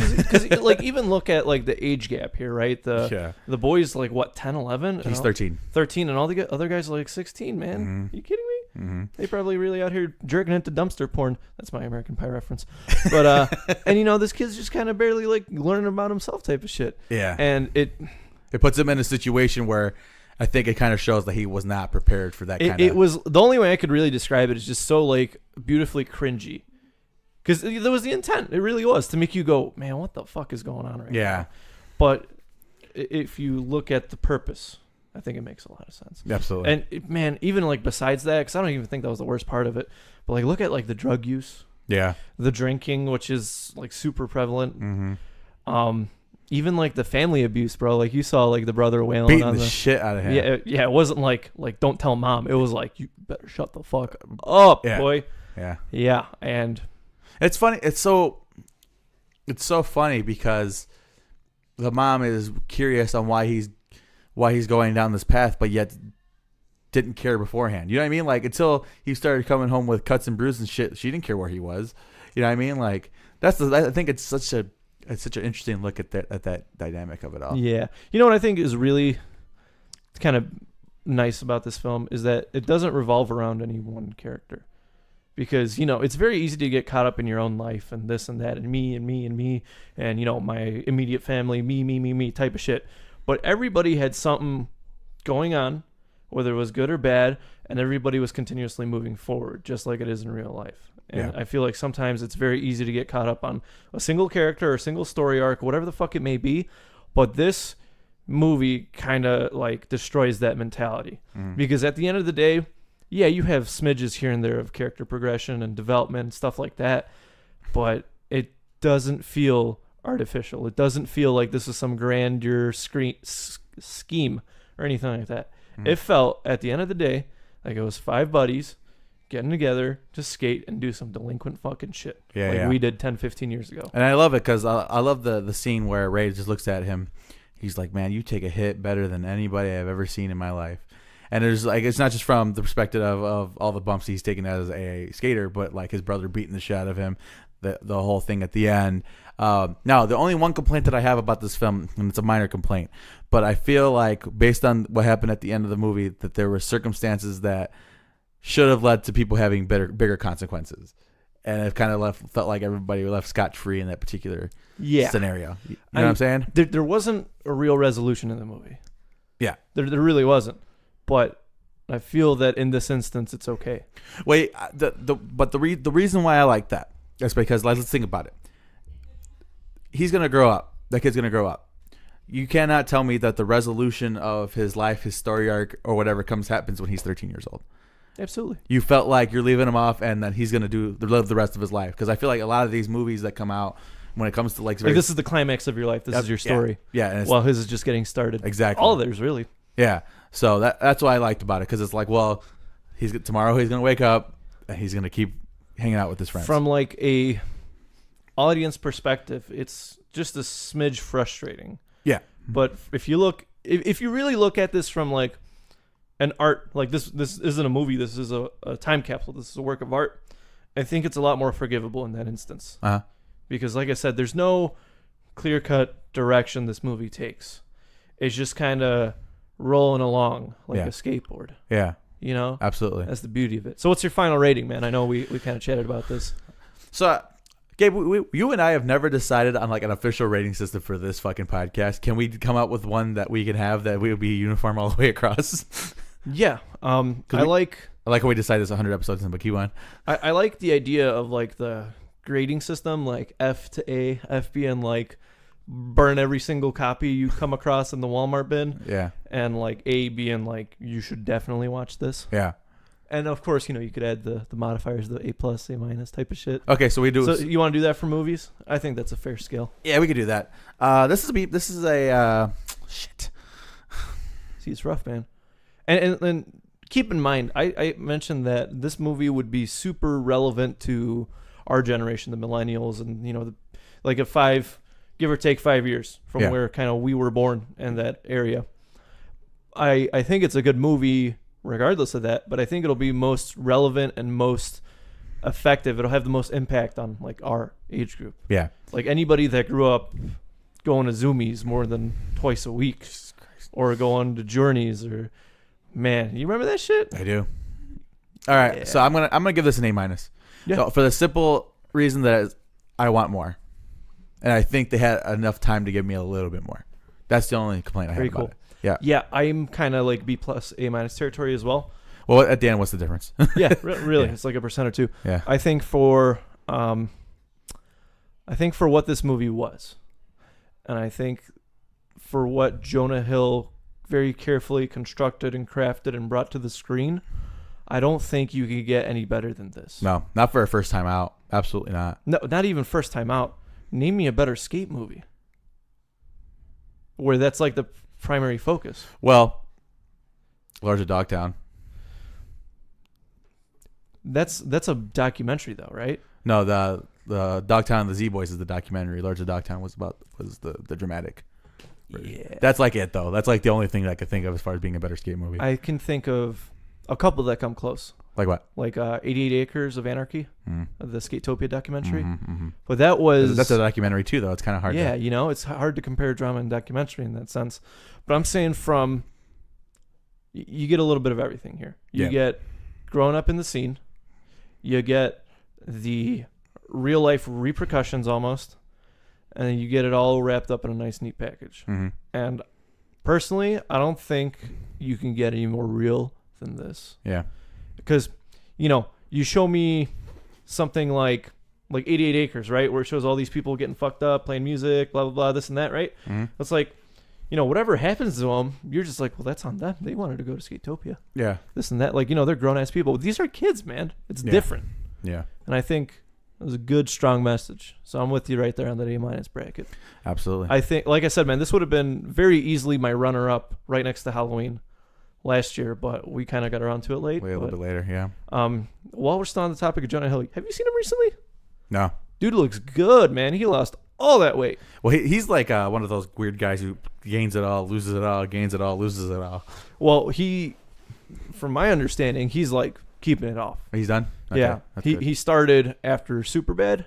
S2: like even look at like the age gap here, right? The boy's like what, 10, 11?
S1: He's 13,
S2: and all the other guys are like 16. Man,
S1: mm-hmm.
S2: you kidding me?
S1: Mm-hmm.
S2: They probably really out here jerking into dumpster porn. That's my American Pie reference. But and you know, this kid's just kind of barely like learning about himself type of shit.
S1: Yeah,
S2: and it
S1: puts him in a situation where I think it kind of shows that he was not prepared for that kind of...
S2: It was... The only way I could really describe it is just so, like, beautifully cringy. Because there was the intent. It really was. To make you go, man, what the fuck is going on right now? But if you look at the purpose, I think it makes a lot of sense.
S1: Absolutely.
S2: And, man, even, like, besides that, because I don't even think that was the worst part of it, but, like, look at, like, the drug use.
S1: Yeah.
S2: The drinking, which is, like, super prevalent.
S1: Mm-hmm.
S2: Even like the family abuse, bro. Like you saw like the brother wailing
S1: beating
S2: on
S1: the shit out of him.
S2: Yeah. It wasn't like don't tell mom. It was like, you better shut the fuck up, boy. Yeah. And
S1: it's funny. It's so funny because the mom is curious on why he's going down this path, but yet didn't care beforehand. You know what I mean? Like until he started coming home with cuts and bruises and shit, she didn't care where he was. You know what I mean? Like I think it's such an interesting look at that dynamic of it all.
S2: Yeah. You know what I think is really kind of nice about this film is that it doesn't revolve around any one character. Because, you know, it's very easy to get caught up in your own life and this and that and me and me and me and, you know, my immediate family, me type of shit. But everybody had something going on, whether it was good or bad, and everybody was continuously moving forward, just like it is in real life. And I feel like sometimes it's very easy to get caught up on a single character or a single story arc, whatever the fuck it may be. But this movie kind of like destroys that mentality. Because at the end of the day, yeah, you have smidges here and there of character progression and development and stuff like that. But it doesn't feel artificial. It doesn't feel like this is some grandeur scheme or anything like that. It felt, at the end of the day, like it was 5 buddies getting together to skate and do some delinquent fucking shit. We did 10, 15 years ago.
S1: And I love it because I love the scene where Ray just looks at him. He's like, man, you take a hit better than anybody I've ever seen in my life. And there's like, it's not just from the perspective of all the bumps he's taken as a skater, but like his brother beating the shit out of him, the whole thing at the end. Now, the only one complaint that I have about this film, and it's a minor complaint, but I feel like based on what happened at the end of the movie, that there were circumstances that should have led to people having bigger consequences, and it kind of felt like everybody left scot-free in that particular scenario. You know what I'm saying?
S2: There wasn't a real resolution in the movie.
S1: Yeah,
S2: there really wasn't. But I feel that in this instance, it's okay.
S1: Wait, the reason why I like that is because let's think about it. He's gonna grow up. That kid's gonna grow up. You cannot tell me that the resolution of his life, his story arc, or whatever happens when he's 13 years old.
S2: Absolutely.
S1: You felt like you're leaving him off, and that he's gonna live the rest of his life. Because I feel like a lot of these movies that come out, when it comes to like
S2: this is the climax of your life. This is your story.
S1: Yeah. And
S2: well, his is just getting started.
S1: Exactly.
S2: All of theirs, really.
S1: Yeah. So that's what I liked about it, because it's like, well, tomorrow he's gonna wake up and he's gonna keep hanging out with his friends.
S2: From like a audience perspective, it's just a smidge frustrating.
S1: Yeah.
S2: But if you really look at this from like an art, like this isn't a movie, this is a time capsule, this is a work of art, I think it's a lot more forgivable in that instance.
S1: Uh-huh.
S2: Because like I said, there's no clear-cut direction this movie takes. It's just kind of rolling along like a skateboard.
S1: Yeah.
S2: You know?
S1: Absolutely.
S2: That's the beauty of it. So what's your final rating, man? I know we kind of chatted about this.
S1: So, Gabe, you and I have never decided on like an official rating system for this fucking podcast. Can we come up with one that we can have that we would be uniform all the way across?
S2: Yeah. I like
S1: how we decided this 100 episodes in, but keep on.
S2: I like the idea of like the grading system, like F to A, F being like burn every single copy you come across in the Walmart bin.
S1: Yeah.
S2: And like A being like, you should definitely watch this.
S1: Yeah. And
S2: of course, you could add the modifiers, the A+, A- type of shit.
S1: Okay, so we do.
S2: So you want to do that for movies? I think that's a fair scale.
S1: Yeah, we could do that. This is a shit.
S2: See, it's rough, man. And keep in mind, I mentioned that this movie would be super relevant to our generation, the millennials, and like give or take 5 years from where kind of we were born in that area. I think it's a good movie regardless of that, but I think it'll be most relevant and most effective. It'll have the most impact on like our age group.
S1: Yeah.
S2: Like anybody that grew up going to Zoomies more than twice a week or going to Journeys or man, you remember that shit?
S1: I do. All right. Yeah. So I'm gonna give this an A-.
S2: Yeah.
S1: So for the simple reason that I want more. And I think they had enough time to give me a little bit more. That's the only complaint I have about it. Yeah.
S2: Yeah, I'm kind of like B+, A- territory as well.
S1: Well, at the end, what's the difference?
S2: Yeah, really, yeah. It's like 1% or 2%.
S1: Yeah.
S2: I think for what this movie was, and I think for what Jonah Hill very carefully constructed and crafted and brought to the screen, I don't think you could get any better than this.
S1: No, not for a first time out. Absolutely not.
S2: No, not even first time out. Name me a better skate movie where that's like the primary focus.
S1: Well, Lords of Dogtown.
S2: That's a documentary though, right?
S1: No, the Dogtown and the Z-Boys is the documentary. Lords of Dogtown was the dramatic.
S2: Yeah.
S1: That's like it though. That's like the only thing that I could think of as far as being a better skate movie.
S2: I can think of a couple that come close.
S1: Like what?
S2: Like 88 Acres of Anarchy, the Skatopia documentary.
S1: Mm-hmm.
S2: But that's
S1: a documentary too, though. It's kind of hard.
S2: Yeah, it's hard to compare drama and documentary in that sense. But I'm saying you get a little bit of everything here. You get growing up in the scene. You get the real life repercussions almost, and then you get it all wrapped up in a nice, neat package.
S1: Mm-hmm.
S2: And personally, I don't think you can get any more real than this.
S1: Yeah.
S2: Because, you show me something like 88 Acres, right? Where it shows all these people getting fucked up, playing music, blah, blah, blah, this and that, right?
S1: Mm-hmm.
S2: It's like, whatever happens to them, you're just like, well, that's on them. They wanted to go to Skatopia.
S1: Yeah.
S2: This and that. Like, they're grown-ass people. These are kids, man. It's different.
S1: Yeah.
S2: And I think it was a good, strong message. So I'm with you right there on that A- bracket.
S1: Absolutely.
S2: I think, like I said, man, this would have been very easily my runner-up right next to Halloween last year, but we kind of got around to it late.
S1: A little bit later, yeah.
S2: While we're still on the topic of Jonah Hill, have you seen him recently?
S1: No.
S2: Dude looks good, man. He lost all that weight.
S1: Well, he's like one of those weird guys who gains it all, loses it all, gains it all, loses it all.
S2: Well, from my understanding, he's like keeping it off.
S1: He's done? Okay,
S2: yeah. He started after Superbad,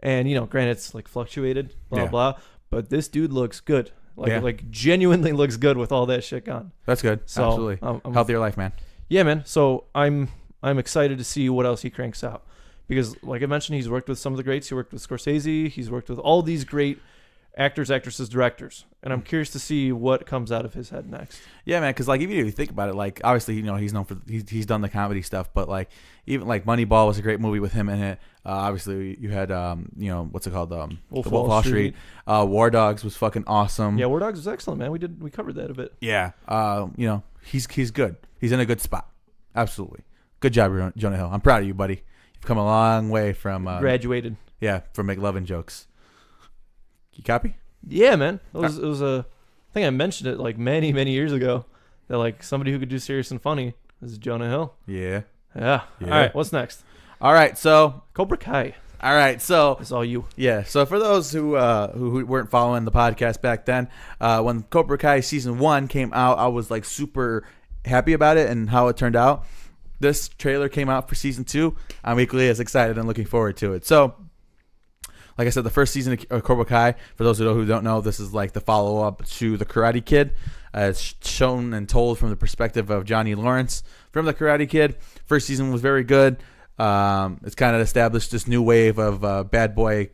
S2: and, granted, it's like fluctuated, blah, blah, but this dude looks good. Like genuinely looks good with all that shit gone.
S1: That's good.
S2: So,
S1: absolutely. Healthier life, man.
S2: Yeah, man. So I'm I'm excited to see what else he cranks out. Because, like I mentioned, he's worked with some of the greats. He worked with Scorsese. He's worked with all these great actors, actresses, directors. And I'm curious to see what comes out of his head next.
S1: Yeah, man, because like if you think about it, like obviously he's known for he's done the comedy stuff, but like even like Moneyball was a great movie with him in it. Obviously you had what's it called,
S2: Wolf
S1: The
S2: of Wall Street.
S1: War Dogs was fucking awesome.
S2: Yeah, War Dogs was excellent, man. We covered that a bit.
S1: Yeah, he's good. He's in a good spot. Absolutely, good job, Jonah Hill. I'm proud of you, buddy. You've come a long way from
S2: Graduated.
S1: Yeah, from McLovin jokes. You copy?
S2: Yeah, man. It was I think I mentioned it like many, many years ago that like somebody who could do serious and funny is Jonah Hill.
S1: Yeah.
S2: Yeah. All right. What's next?
S1: All right. So
S2: Cobra Kai.
S1: All right. So
S2: It's all you.
S1: Yeah. So for those who weren't following the podcast back then, when Cobra Kai season 1 came out, I was like super happy about it and how it turned out. This trailer came out for season 2. I'm equally as excited and looking forward to it. So, like I said, the first season of Cobra Kai, for those who don't know, this is like the follow-up to The Karate Kid. It's shown and told from the perspective of Johnny Lawrence from The Karate Kid. First season was very good. It's kind of established this new wave of bad boy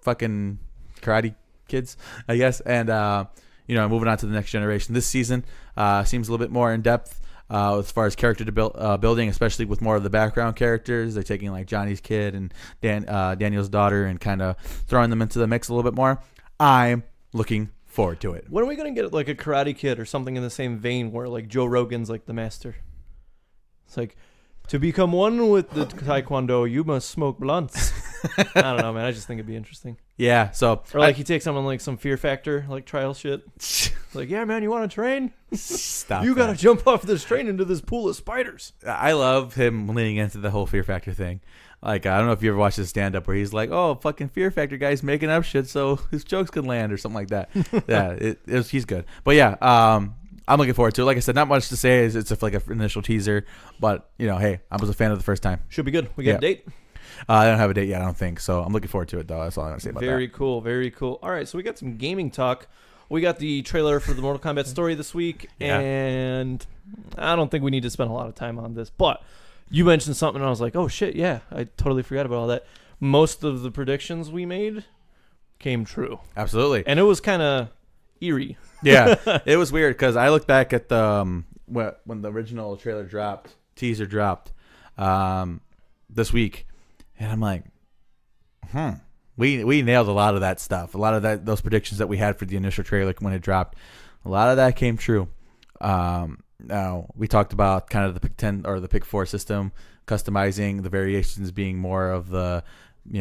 S1: fucking karate kids, I guess. And, moving on to the next generation. This season seems a little bit more in-depth. As far as character building, especially with more of the background characters. They're taking like Johnny's kid and Daniel's daughter and kind of throwing them into the mix a little bit more. I'm looking forward to it.
S2: When are we going to get like a Karate Kid or something in the same vein where like Joe Rogan's like the master? It's like, to become one with the Taekwondo, you must smoke blunts. I don't know, man. I just think it'd be interesting.
S1: Yeah, so...
S2: Or like he takes someone like some Fear Factor, like trial shit. It's like, yeah, man, you want to train?
S1: Stop
S2: You got to jump off this train into this pool of spiders.
S1: I love him leaning into the whole Fear Factor thing. Like, I don't know if you ever watched his stand-up where he's like, oh, fucking Fear Factor guy's making up shit so his jokes can land or something like that. Yeah, he's good. But yeah, I'm looking forward to it. Like I said, not much to say. It's like an initial teaser. But, hey, I was a fan of the first time.
S2: Should be good. We got a date?
S1: I don't have a date yet, I don't think. So I'm looking forward to it, though. That's all I'm going to say about that.
S2: Very cool. Very cool. All right, so we got some gaming talk. We got the trailer for the Mortal Kombat story this week. Yeah. And I don't think we need to spend a lot of time on this. But you mentioned something, and I was like, oh, shit, yeah. I totally forgot about all that. Most of the predictions we made came true.
S1: Absolutely.
S2: And it was kind of eerie.
S1: Yeah, it was weird because I looked back at the when the original teaser dropped this week, and I'm like, we nailed a lot of that stuff. A lot of those predictions that we had for the initial trailer when it dropped, a lot of that came true. Now we talked about kind of the Pick 10 or the Pick 4 system, customizing the variations being more of the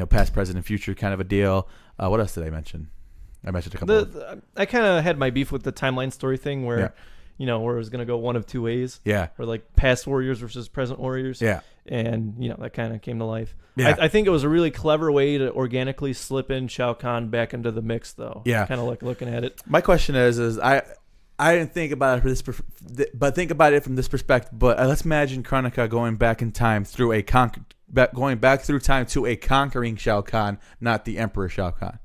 S1: past, present, and future kind of a deal. What else did I mention? I mentioned a couple.
S2: I kind of had my beef with the timeline story thing where, where it was going to go one of two ways.
S1: Yeah.
S2: Or like past warriors versus present warriors.
S1: Yeah.
S2: And, that kind of came to life.
S1: Yeah.
S2: I think it was a really clever way to organically slip in Shao Kahn back into the mix, though.
S1: Yeah.
S2: Kind of like looking at it.
S1: My question is I didn't think about it for this, but think about it from this perspective. But let's imagine Kronika going back in time through going back through time to a conquering Shao Kahn, not the Emperor Shao Kahn.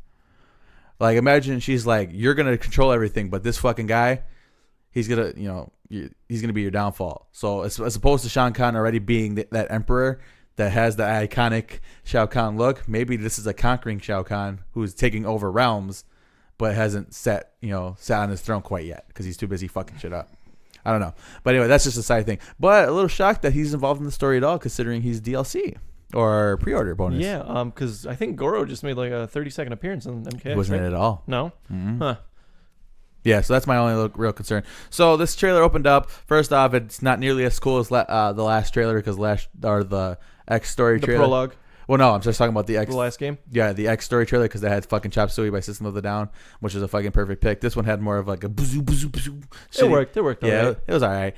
S1: Like, imagine she's like, you're going to control everything, but this fucking guy, he's going to, he's going to be your downfall. So as opposed to Shao Kahn already being that emperor that has the iconic Shao Kahn look, maybe this is a conquering Shao Kahn who's taking over realms, but hasn't sat on his throne quite yet because he's too busy fucking shit up. I don't know. But anyway, that's just a side thing. But a little shocked that he's involved in the story at all, considering he's DLC. Or pre-order bonus.
S2: Yeah, because I think Goro just made like a 30-second appearance in MK.
S1: Wasn't it at all?
S2: No?
S1: Mm-hmm.
S2: Huh.
S1: Yeah, so that's my only real concern. So this trailer opened up. First off, it's not nearly as cool as the last trailer because the X story trailer.
S2: The prologue.
S1: Well, no, I'm just talking about the
S2: last game.
S1: Yeah, the X story trailer because they had fucking Chop Suey by System of a Down, which is a fucking perfect pick. This one had more of like a bzoo bzoo bzoo.
S2: It worked.
S1: Yeah, it was all right.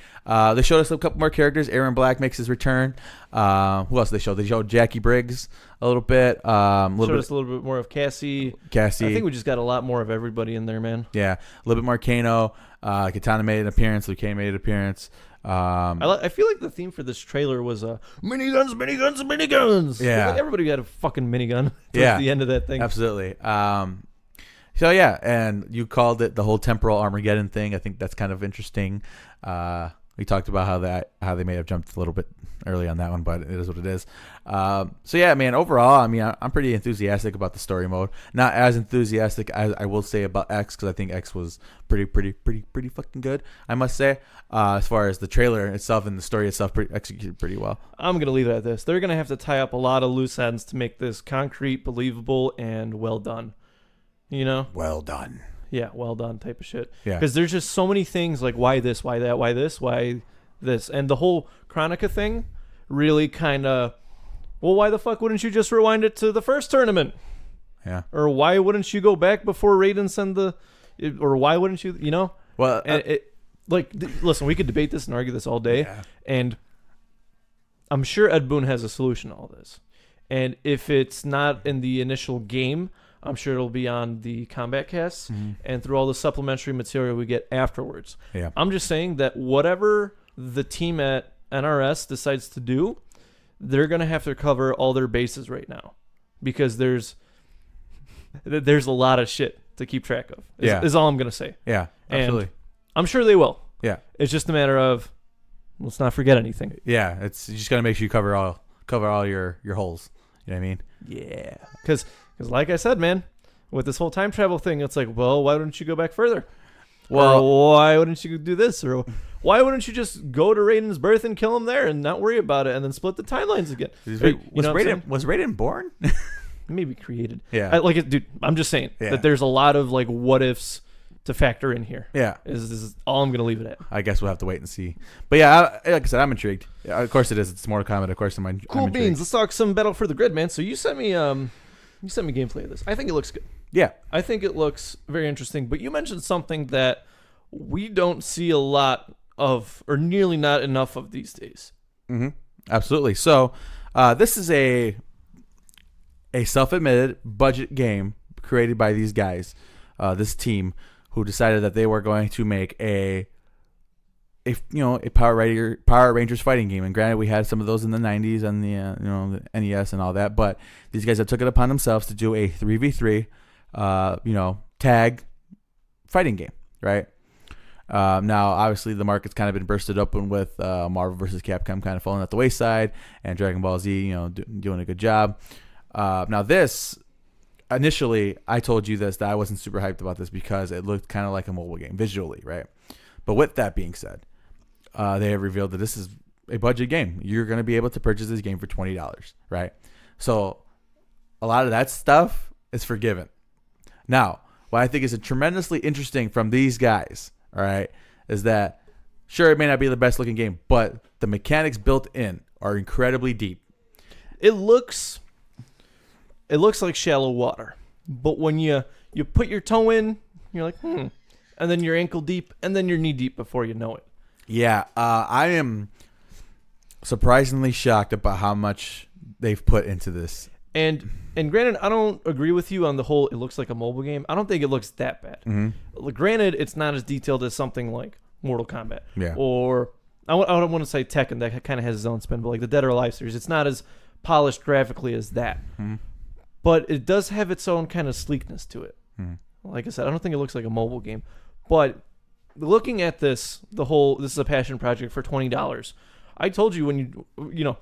S1: They showed us a couple more characters. Aaron Black makes his return. Who else did they show? They showed Jackie Briggs a little bit.
S2: Showed us a little bit more of Cassie. I think we just got a lot more of everybody in there, man.
S1: Yeah, a little bit more Kano. Katana made an appearance. Liu Kang made an appearance.
S2: I feel like the theme for this trailer was miniguns, miniguns, miniguns.
S1: Yeah,
S2: like everybody got a fucking minigun.
S1: Yeah,
S2: the end of that thing.
S1: Absolutely. So yeah, and you called it the whole temporal Armageddon thing. I think that's kind of interesting. We talked about how they may have jumped a little bit early on that one, but it is what it is. So yeah, man. Overall, I mean, I'm pretty enthusiastic about the story mode. Not as enthusiastic as I will say about X, because I think X was pretty fucking good, I must say. As far as the trailer itself and the story itself, executed pretty well.
S2: I'm gonna leave it at this. They're gonna have to tie up a lot of loose ends to make this concrete, believable, and well done. You know?
S1: Well done.
S2: Yeah, well done type of shit.
S1: Yeah.
S2: Because there's just so many things like why this, why that, why this, why this. And the whole Chronica thing really kind of, well, why the fuck wouldn't you just rewind it to the first tournament?
S1: Yeah.
S2: Or why wouldn't you go back before Raiden send or why wouldn't you, you know?
S1: Well,
S2: and listen, we could debate this and argue this all day.
S1: Yeah.
S2: And I'm sure Ed Boon has a solution to all this. And if it's not in the initial game, I'm sure it'll be on the Combat Casts and through all the supplementary material we get afterwards.
S1: Yeah.
S2: I'm just saying that whatever the team at NRS decides to do, they're going to have to cover all their bases right now because there's a lot of shit to keep track of. Is all I'm going to say.
S1: Yeah, absolutely.
S2: And I'm sure they will.
S1: Yeah.
S2: It's just a matter of let's not forget anything.
S1: Yeah, you just got to make sure you cover all your holes. You know what I mean?
S2: Yeah. Because like I said, man, with this whole time travel thing, it's like, well, why wouldn't you go back further? Well, or why wouldn't you do this? Or why wouldn't you just go to Raiden's birth and kill him there and not worry about it and then split the timelines again?
S1: Was Raiden born?
S2: Maybe created.
S1: Yeah.
S2: Dude, I'm just saying that there's a lot of like what ifs to factor in here.
S1: Yeah.
S2: Is all I'm going to leave it at.
S1: I guess we'll have to wait and see. But yeah, like I said, I'm intrigued. Yeah, of course it is. It's Mortal Kombat. Of course I'm
S2: Cool
S1: intrigued.
S2: beans. Let's talk some Battle for the Grid, man. So you sent me gameplay of this. I think it looks good.
S1: Yeah.
S2: I think it looks very interesting. But you mentioned something that we don't see a lot of, or nearly not enough of these days.
S1: Mm-hmm. Absolutely. So this is a self-admitted budget game created by these guys, this team, who decided that they were going to make a Power Rangers fighting game. And granted, we had some of those in the 90s and the NES and all that, but these guys have took it upon themselves to do a 3v3 tag fighting game, right? Now obviously the market's kind of been bursted open with Marvel vs. Capcom kind of falling at the wayside and Dragon Ball Z doing a good job. Now this, initially, I told you that I wasn't super hyped about this because it looked kind of like a mobile game visually, right? But with that being said, they have revealed that this is a budget game. You're going to be able to purchase this game for $20, right? So a lot of that stuff is forgiven. Now, what I think is tremendously interesting from these guys, all right, is that sure, it may not be the best looking game, but the mechanics built in are incredibly deep.
S2: It looks like shallow water, but when you put your toe in, you're like, and then you're ankle deep, and then you're knee deep before you know it. Yeah,
S1: I am surprisingly shocked about how much they've put into this.
S2: And granted, I don't agree with you on the whole, it looks like a mobile game. I don't think it looks that bad.
S1: Mm-hmm.
S2: Granted, it's not as detailed as something like Mortal Kombat.
S1: Yeah.
S2: Or, I don't want to say Tekken, that kind of has its own spin, but like the Dead or Alive series, it's not as polished graphically as that.
S1: Mm-hmm.
S2: But it does have its own kind of sleekness to it. Like I said, I don't think it looks like a mobile game. But looking at this is a passion project for $20. I told you when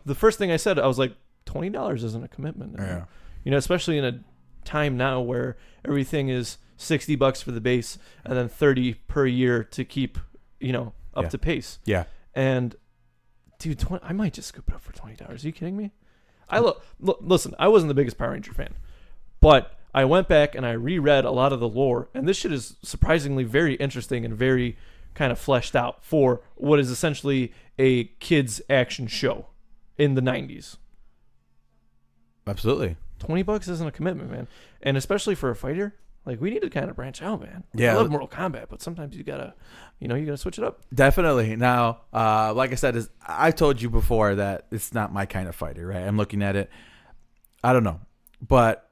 S2: the first thing I said, I was like, $20 isn't a commitment.
S1: Yeah.
S2: Especially in a time now where everything is $60 for the base and then $30 per year to keep, up to pace.
S1: Yeah.
S2: And dude, I might just scoop it up for $20. Are you kidding me? Listen, I wasn't the biggest Power Ranger fan, but I went back and I reread a lot of the lore, and this shit is surprisingly very interesting and very kind of fleshed out for what is essentially a kids action show in the 90s.
S1: Absolutely.
S2: $20 isn't a commitment, man. And especially for a fighter, like we need to kind of branch out, man.
S1: Yeah.
S2: I love Mortal Kombat, but sometimes you gotta switch it up.
S1: Definitely. Now, like I said, I told you before that it's not my kind of fighter, right? I'm looking at it. I don't know, but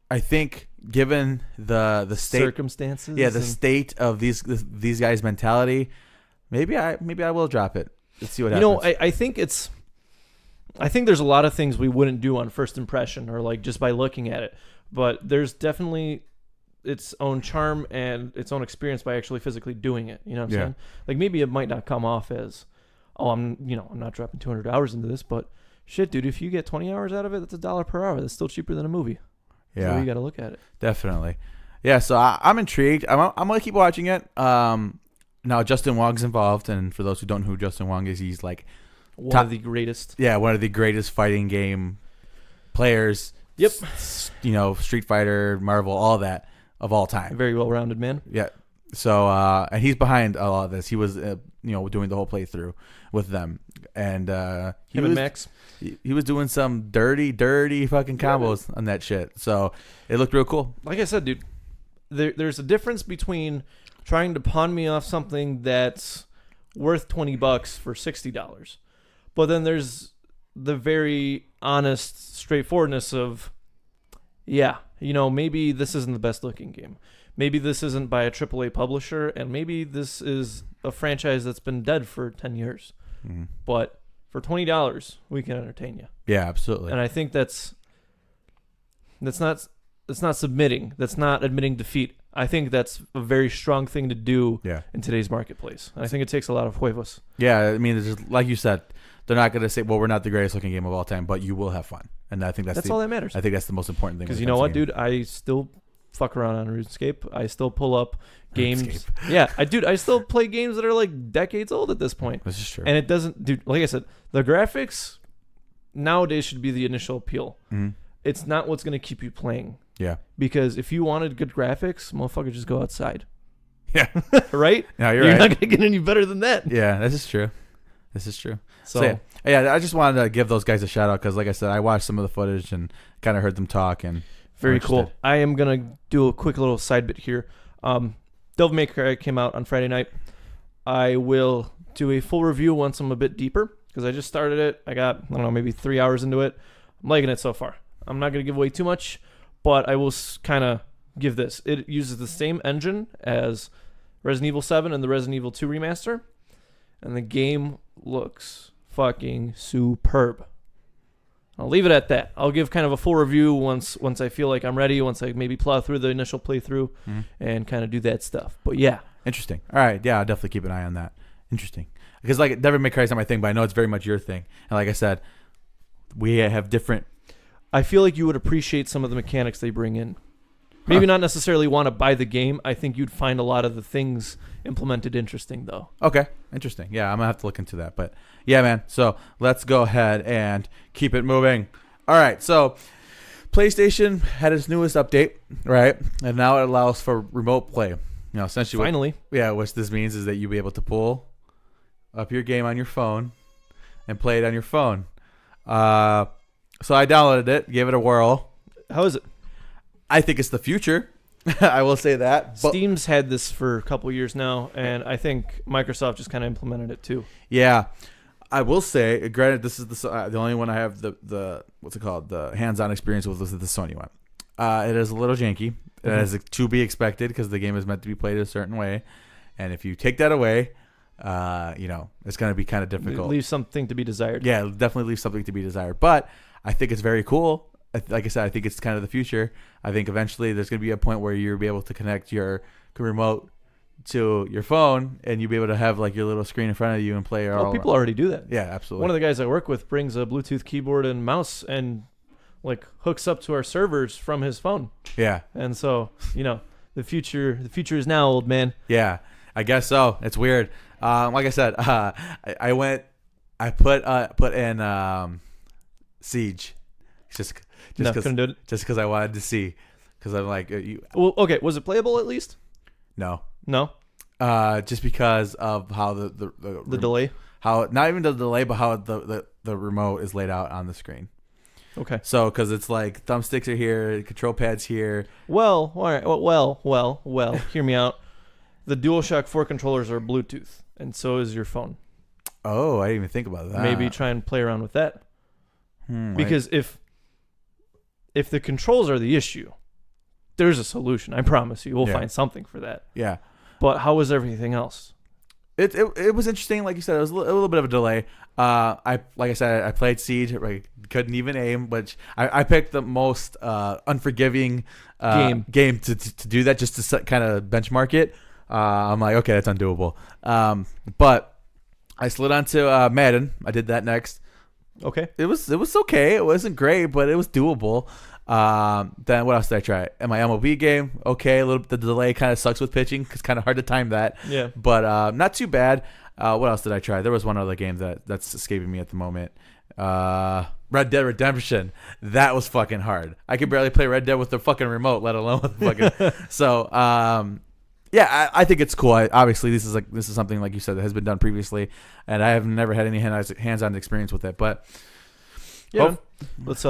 S1: I think given the state,
S2: circumstances,
S1: the state of these guys' mentality, maybe I will drop it. Let's see what happens.
S2: I think there's a lot of things we wouldn't do on first impression or like just by looking at it, but there's definitely its own charm and its own experience by actually physically doing it. You know what I'm
S1: Yeah.
S2: saying? Like maybe it might not come off as, oh, I'm not dropping 200 hours into this, but shit, dude, if you get 20 hours out of it, that's $1 per hour. That's still cheaper than a movie. That's the way you got to look at it.
S1: Definitely. Yeah, so I'm intrigued. I'm going to keep watching it. Now, Justin Wong's involved, and for those who don't know who Justin Wong is, he's like
S2: One of the greatest.
S1: Yeah, one of the greatest fighting game players.
S2: Yep.
S1: Street Fighter, Marvel, all that of all time.
S2: Very well-rounded man.
S1: Yeah. So, and he's behind a lot of this. He was, doing the whole playthrough with them, and
S2: Him and Max.
S1: He was doing some dirty fucking combos on that shit. So it looked real cool.
S2: Like I said, dude, there's a difference between trying to pawn me off something that's worth $20 for $60, but then there's the very honest straightforwardness of, maybe this isn't the best looking game. Maybe this isn't by a AAA publisher, and maybe this is a franchise that's been dead for 10 years.
S1: Mm-hmm.
S2: But for $20, we can entertain you.
S1: Yeah, absolutely.
S2: And I think that's not submitting. That's not admitting defeat. I think that's a very strong thing to do in today's marketplace. And I think it takes a lot of huevos.
S1: Yeah, I mean, it's just, like you said, they're not going to say, well, we're not the greatest looking game of all time, but you will have fun. And I think that's
S2: all that matters.
S1: I think that's the most important thing.
S2: Because you know what, dude? I still fuck around on RuneScape. I still pull up games.
S1: RuneScape.
S2: Yeah, I still play games that are like decades old at this point.
S1: This is true.
S2: And it doesn't, dude, like I said, the graphics nowadays should be the initial appeal.
S1: Mm-hmm.
S2: It's not what's going to keep you playing.
S1: Yeah.
S2: Because if you wanted good graphics, motherfucker, just go outside.
S1: Yeah.
S2: Right?
S1: No, you're
S2: not
S1: right.
S2: going to get any better than that.
S1: Yeah, this is true.
S2: So
S1: yeah, I just wanted to give those guys a shout out because, like I said, I watched some of the footage and kind of heard them talk. And
S2: very cool. I am going to do a quick little side bit here. Devil May Cry came out on Friday night. I will do a full review once I'm a bit deeper because I just started it. I got, maybe 3 hours into it. I'm liking it so far. I'm not going to give away too much, but I will kind of give this. It uses the same engine as Resident Evil 7 and the Resident Evil 2 remaster, and the game looks fucking superb. I'll leave it at that. I'll give kind of a full review once I feel like I'm ready, once I maybe plow through the initial playthrough and kind of do that stuff. But yeah.
S1: Interesting. All right. Yeah, I'll definitely keep an eye on that. Interesting. Because like Devil May Cry is not my thing, but I know it's very much your thing. And like I said, we have different...
S2: I feel like you would appreciate some of the mechanics they bring in. Maybe not necessarily want to buy the game. I think you'd find a lot of the things implemented interesting, though. Okay.
S1: Interesting. Yeah, I'm going to have to look into that. But yeah, man. So let's go ahead and keep it moving. All right. So PlayStation had its newest update, right? And now it allows for remote play. Essentially.
S2: Finally.
S1: What this means is that you'll be able to pull up your game on your phone and play it on your phone. So I downloaded it, gave it a whirl.
S2: How is it?
S1: I think it's the future. I will say that.
S2: Steam's had this for a couple years now, and I think Microsoft just kind of implemented it too.
S1: Yeah. I will say, granted, this is the only one I have the what's it called? The hands-on experience with is the Sony one. It is a little janky. It is to be expected because the game is meant to be played a certain way. And if you take that away, it's going to be kind of difficult.
S2: Leave something to be desired.
S1: Yeah, definitely leave something to be desired. But I think it's very cool. Like I said, I think it's kind of the future. I think eventually there's going to be a point where you'll be able to connect your remote to your phone and you'll be able to have like your little screen in front of you and play.
S2: People already do that.
S1: Yeah, absolutely.
S2: One of the guys I work with brings a Bluetooth keyboard and mouse and like hooks up to our servers from his phone.
S1: Yeah.
S2: And so, the future is now, old man.
S1: Yeah, I guess so. It's weird. Like I said, I put in Siege.
S2: Couldn't do it.
S1: Just because I wanted to see, because I'm like,
S2: well, okay, was it playable at least?
S1: No.
S2: Just
S1: because of how the
S2: delay,
S1: how not even the delay, but how the remote is laid out on the screen.
S2: Okay.
S1: So because it's like thumbsticks are here, control pads here.
S2: Well, all right. Well. Hear me out. The DualShock 4 controllers are Bluetooth, and so is your phone.
S1: Oh, I didn't even think about that.
S2: Maybe try and play around with that. Because if the controls are the issue, there's a solution. I promise you. We'll find something for that.
S1: Yeah.
S2: But how is everything else?
S1: It was interesting, like you said. It was a little bit of a delay. Like I said, I played Siege. I couldn't even aim, which I picked the most unforgiving game to do that, just to kind of benchmark it. I'm like, okay, that's undoable. But I slid onto Madden. I did that next.
S2: Okay.
S1: It was okay. It wasn't great, but it was doable. Then what else did I try? In my MLB game, okay, the delay kind of sucks with pitching because it's kind of hard to time that.
S2: Yeah.
S1: But not too bad. What else did I try? There was one other game that's escaping me at the moment. Red Dead Redemption. That was fucking hard. I could barely play Red Dead with the fucking remote, let alone with the fucking. So yeah, I think it's cool. Obviously, this is something, like you said, that has been done previously, and I have never had any hands-on experience with it. But
S2: yeah, let's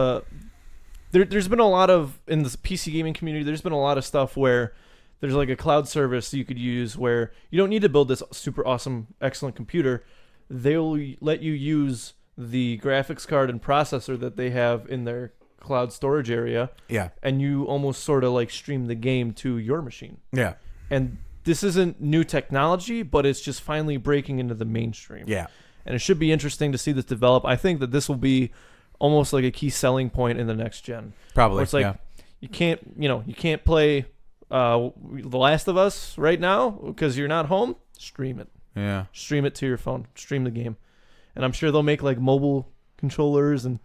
S2: There's been a lot of, in the PC gaming community, there's been a lot of stuff where there's like a cloud service you could use where you don't need to build this super awesome, excellent computer. They'll let you use the graphics card and processor that they have in their cloud storage area.
S1: Yeah.
S2: And you almost sort of like stream the game to your machine.
S1: Yeah.
S2: And this isn't new technology, but it's just finally breaking into the mainstream.
S1: Yeah.
S2: And it should be interesting to see this develop. I think that this will be almost like a key selling point in the next gen.
S1: Probably.
S2: Where it's like you can't play The Last of Us right now because you're not home. Stream it.
S1: Yeah.
S2: Stream it to your phone. Stream the game. And I'm sure they'll make like mobile controllers, and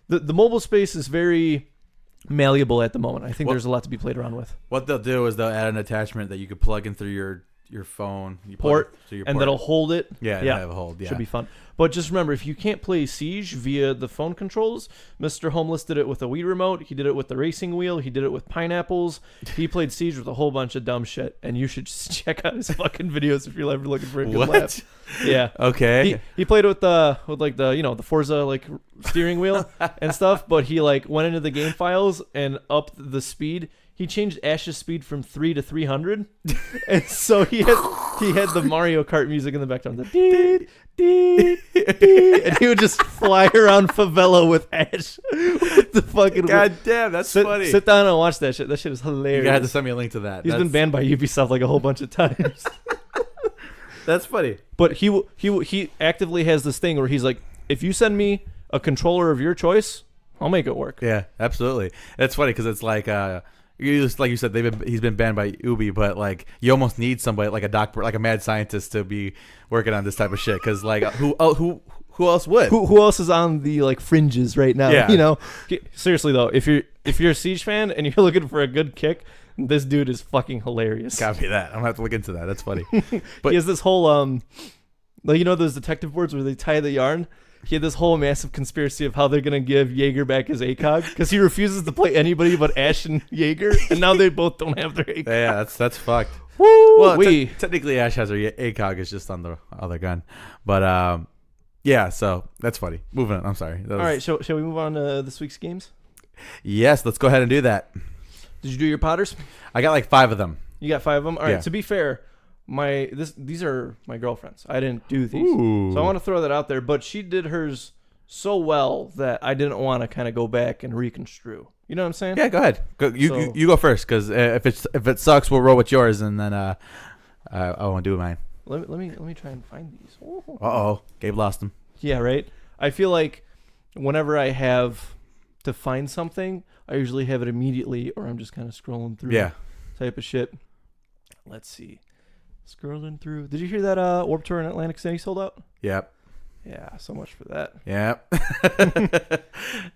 S2: the mobile space is very malleable at the moment. I think there's a lot to be played around with.
S1: What they'll do is they'll add an attachment that you could plug in through your phone. You
S2: port,
S1: your
S2: and that'll hold it.
S1: Yeah, have a hold. Yeah.
S2: Should be fun. But just remember, if you can't play Siege via the phone controls, Mr. Homeless did it with a Wii remote. He did it with the racing wheel. He did it with pineapples. He played Siege with a whole bunch of dumb shit. And you should just check out his fucking videos if you're ever looking for a good laugh. Yeah.
S1: Okay.
S2: He played with the the Forza like steering wheel and stuff. But he like went into the game files and upped the speed. He changed Ash's speed from 3 to 300, and so he had the Mario Kart music in the background, the dee, dee, dee, and he would just fly around favela with Ash. The fucking
S1: God damn, that's funny.
S2: Sit down and watch that shit. That shit is hilarious.
S1: You have to send me a link to that.
S2: He's been banned by Ubisoft like a whole bunch of times.
S1: That's funny.
S2: But he actively has this thing where he's like, if you send me a controller of your choice, I'll make it work.
S1: Yeah, absolutely. It's funny because it's like like you said, he's been banned by Ubi, but like you almost need somebody like a doctor, like a mad scientist, to be working on this type of shit. Because like who else would?
S2: Who else is on the like fringes right now?
S1: Yeah.
S2: You know, seriously though, if you're a Siege fan and you're looking for a good kick, this dude is fucking hilarious.
S1: Copy that. I'm gonna have to look into that. That's funny.
S2: But he has this whole like those detective boards where they tie the yarn. He had this whole massive conspiracy of how they're going to give Jaeger back his ACOG because he refuses to play anybody but Ash and Jaeger, and now they both don't have their ACOG.
S1: Yeah, that's fucked.
S2: Woo!
S1: Well, technically Ash has her ACOG, is just on the other gun. But, yeah, so that's funny. Moving on. I'm sorry.
S2: All right, shall we move on to this week's games?
S1: Yes, let's go ahead and do that.
S2: Did you do your Potters?
S1: I got like 5 of them.
S2: You got 5 of them? All right,
S1: yeah.
S2: To be fair, these are my girlfriend's. I didn't do these.
S1: Ooh.
S2: So I want to throw that out there, but she did hers so well that I didn't want to kind of go back and reconstrue. You know what I'm saying?
S1: Yeah, go ahead. You go first, because if it sucks, we'll roll with yours, and then I won't do mine.
S2: Let me try and find these.
S1: Gabe lost them.
S2: Yeah, right. I feel like whenever I have to find something, I usually have it immediately, or I'm just kind of scrolling through.
S1: Yeah.
S2: Type of shit. Let's see. Scrolling through. Did you hear that Warped Tour in Atlantic City sold out?
S1: Yep.
S2: Yeah, so much for that.
S1: Yep.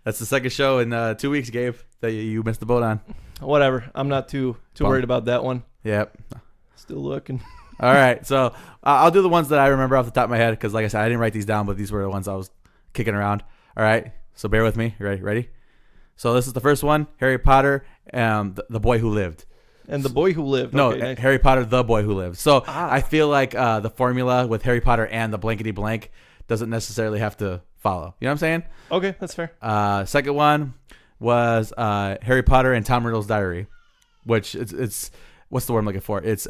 S1: That's the second show in 2 weeks, Gabe, that you missed the boat on.
S2: Whatever. I'm not too worried about that one.
S1: Yep.
S2: Still looking.
S1: All right. So I'll do the ones that I remember off the top of my head because, like I said, I didn't write these down, but these were the ones I was kicking around. All right. So bear with me. You ready? So this is the first one, Harry Potter, the Boy Who Lived.
S2: And the Boy Who Lived.
S1: No,
S2: okay, nice.
S1: Harry Potter, the Boy Who Lived. So I feel like the formula with Harry Potter and the blankety blank doesn't necessarily have to follow. You know what I'm saying?
S2: Okay, that's fair.
S1: Second one was Harry Potter and Tom Riddle's Diary, which it's what's the word I'm looking for? It's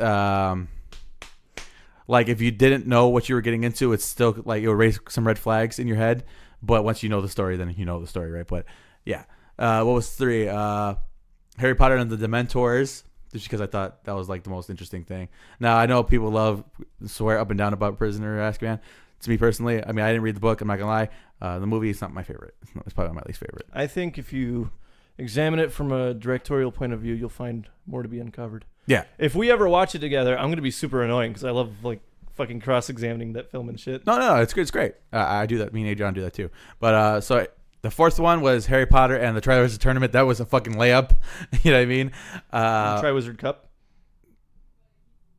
S1: like if you didn't know what you were getting into, it's still like it would raise some red flags in your head. But once you know the story, then you know the story, right? But yeah, what was 3? Harry Potter and the Dementors. just because I thought that was like the most interesting thing. Now I know people swear up and down about Prisoner Azkaban. To me personally, I mean, I didn't read the book. I'm not gonna lie. The movie is not my favorite. It's probably my least favorite.
S2: I think if you examine it from a directorial point of view, you'll find more to be uncovered.
S1: Yeah.
S2: If we ever watch it together, I'm gonna be super annoying because I love like fucking cross-examining that film and shit.
S1: No, it's good. It's great. I do that. Me and Adrian do that too. But so the fourth one was Harry Potter and the Triwizard Tournament. That was a fucking layup. You know what I mean?
S2: Triwizard Cup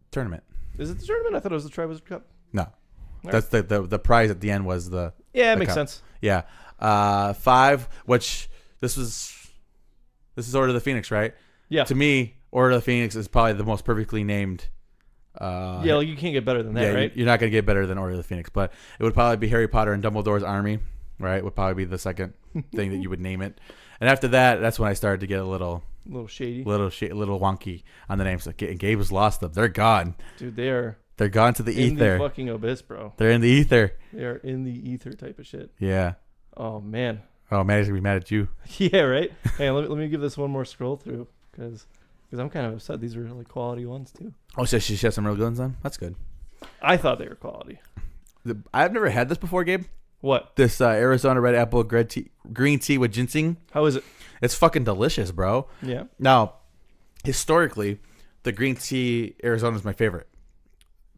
S1: Tournament.
S2: Is it the tournament? I thought it was the Triwizard Cup.
S1: No. That's the prize at the end was the
S2: it makes sense.
S1: Yeah. 5, which this is Order of the Phoenix, right?
S2: Yeah.
S1: To me, Order of the Phoenix is probably the most perfectly named.
S2: Like you can't get better than that, right?
S1: You're not gonna get better than Order of the Phoenix, but it would probably be Harry Potter and Dumbledore's Army, right? Would probably be the second thing that you would name it. And after that, that's when I started to get a little
S2: shady,
S1: little wonky on the names. Like, Gabe has lost them. They're gone,
S2: dude.
S1: They're gone to the ether.
S2: In the fucking abyss, bro.
S1: They're in the ether.
S2: They are in the ether type of shit.
S1: Yeah.
S2: Oh man.
S1: Oh man, he's gonna be mad at you.
S2: Yeah, right. Hey, let me give this one more scroll through because I'm kind of upset. These are really quality ones too.
S1: Oh, so she has some real good ones on. That's good.
S2: I thought they were quality.
S1: I've never had this before, Gabe.
S2: What?
S1: This Arizona red apple green tea with ginseng.
S2: How is it?
S1: It's fucking delicious, bro.
S2: Yeah.
S1: Now, historically, the green tea Arizona is my favorite.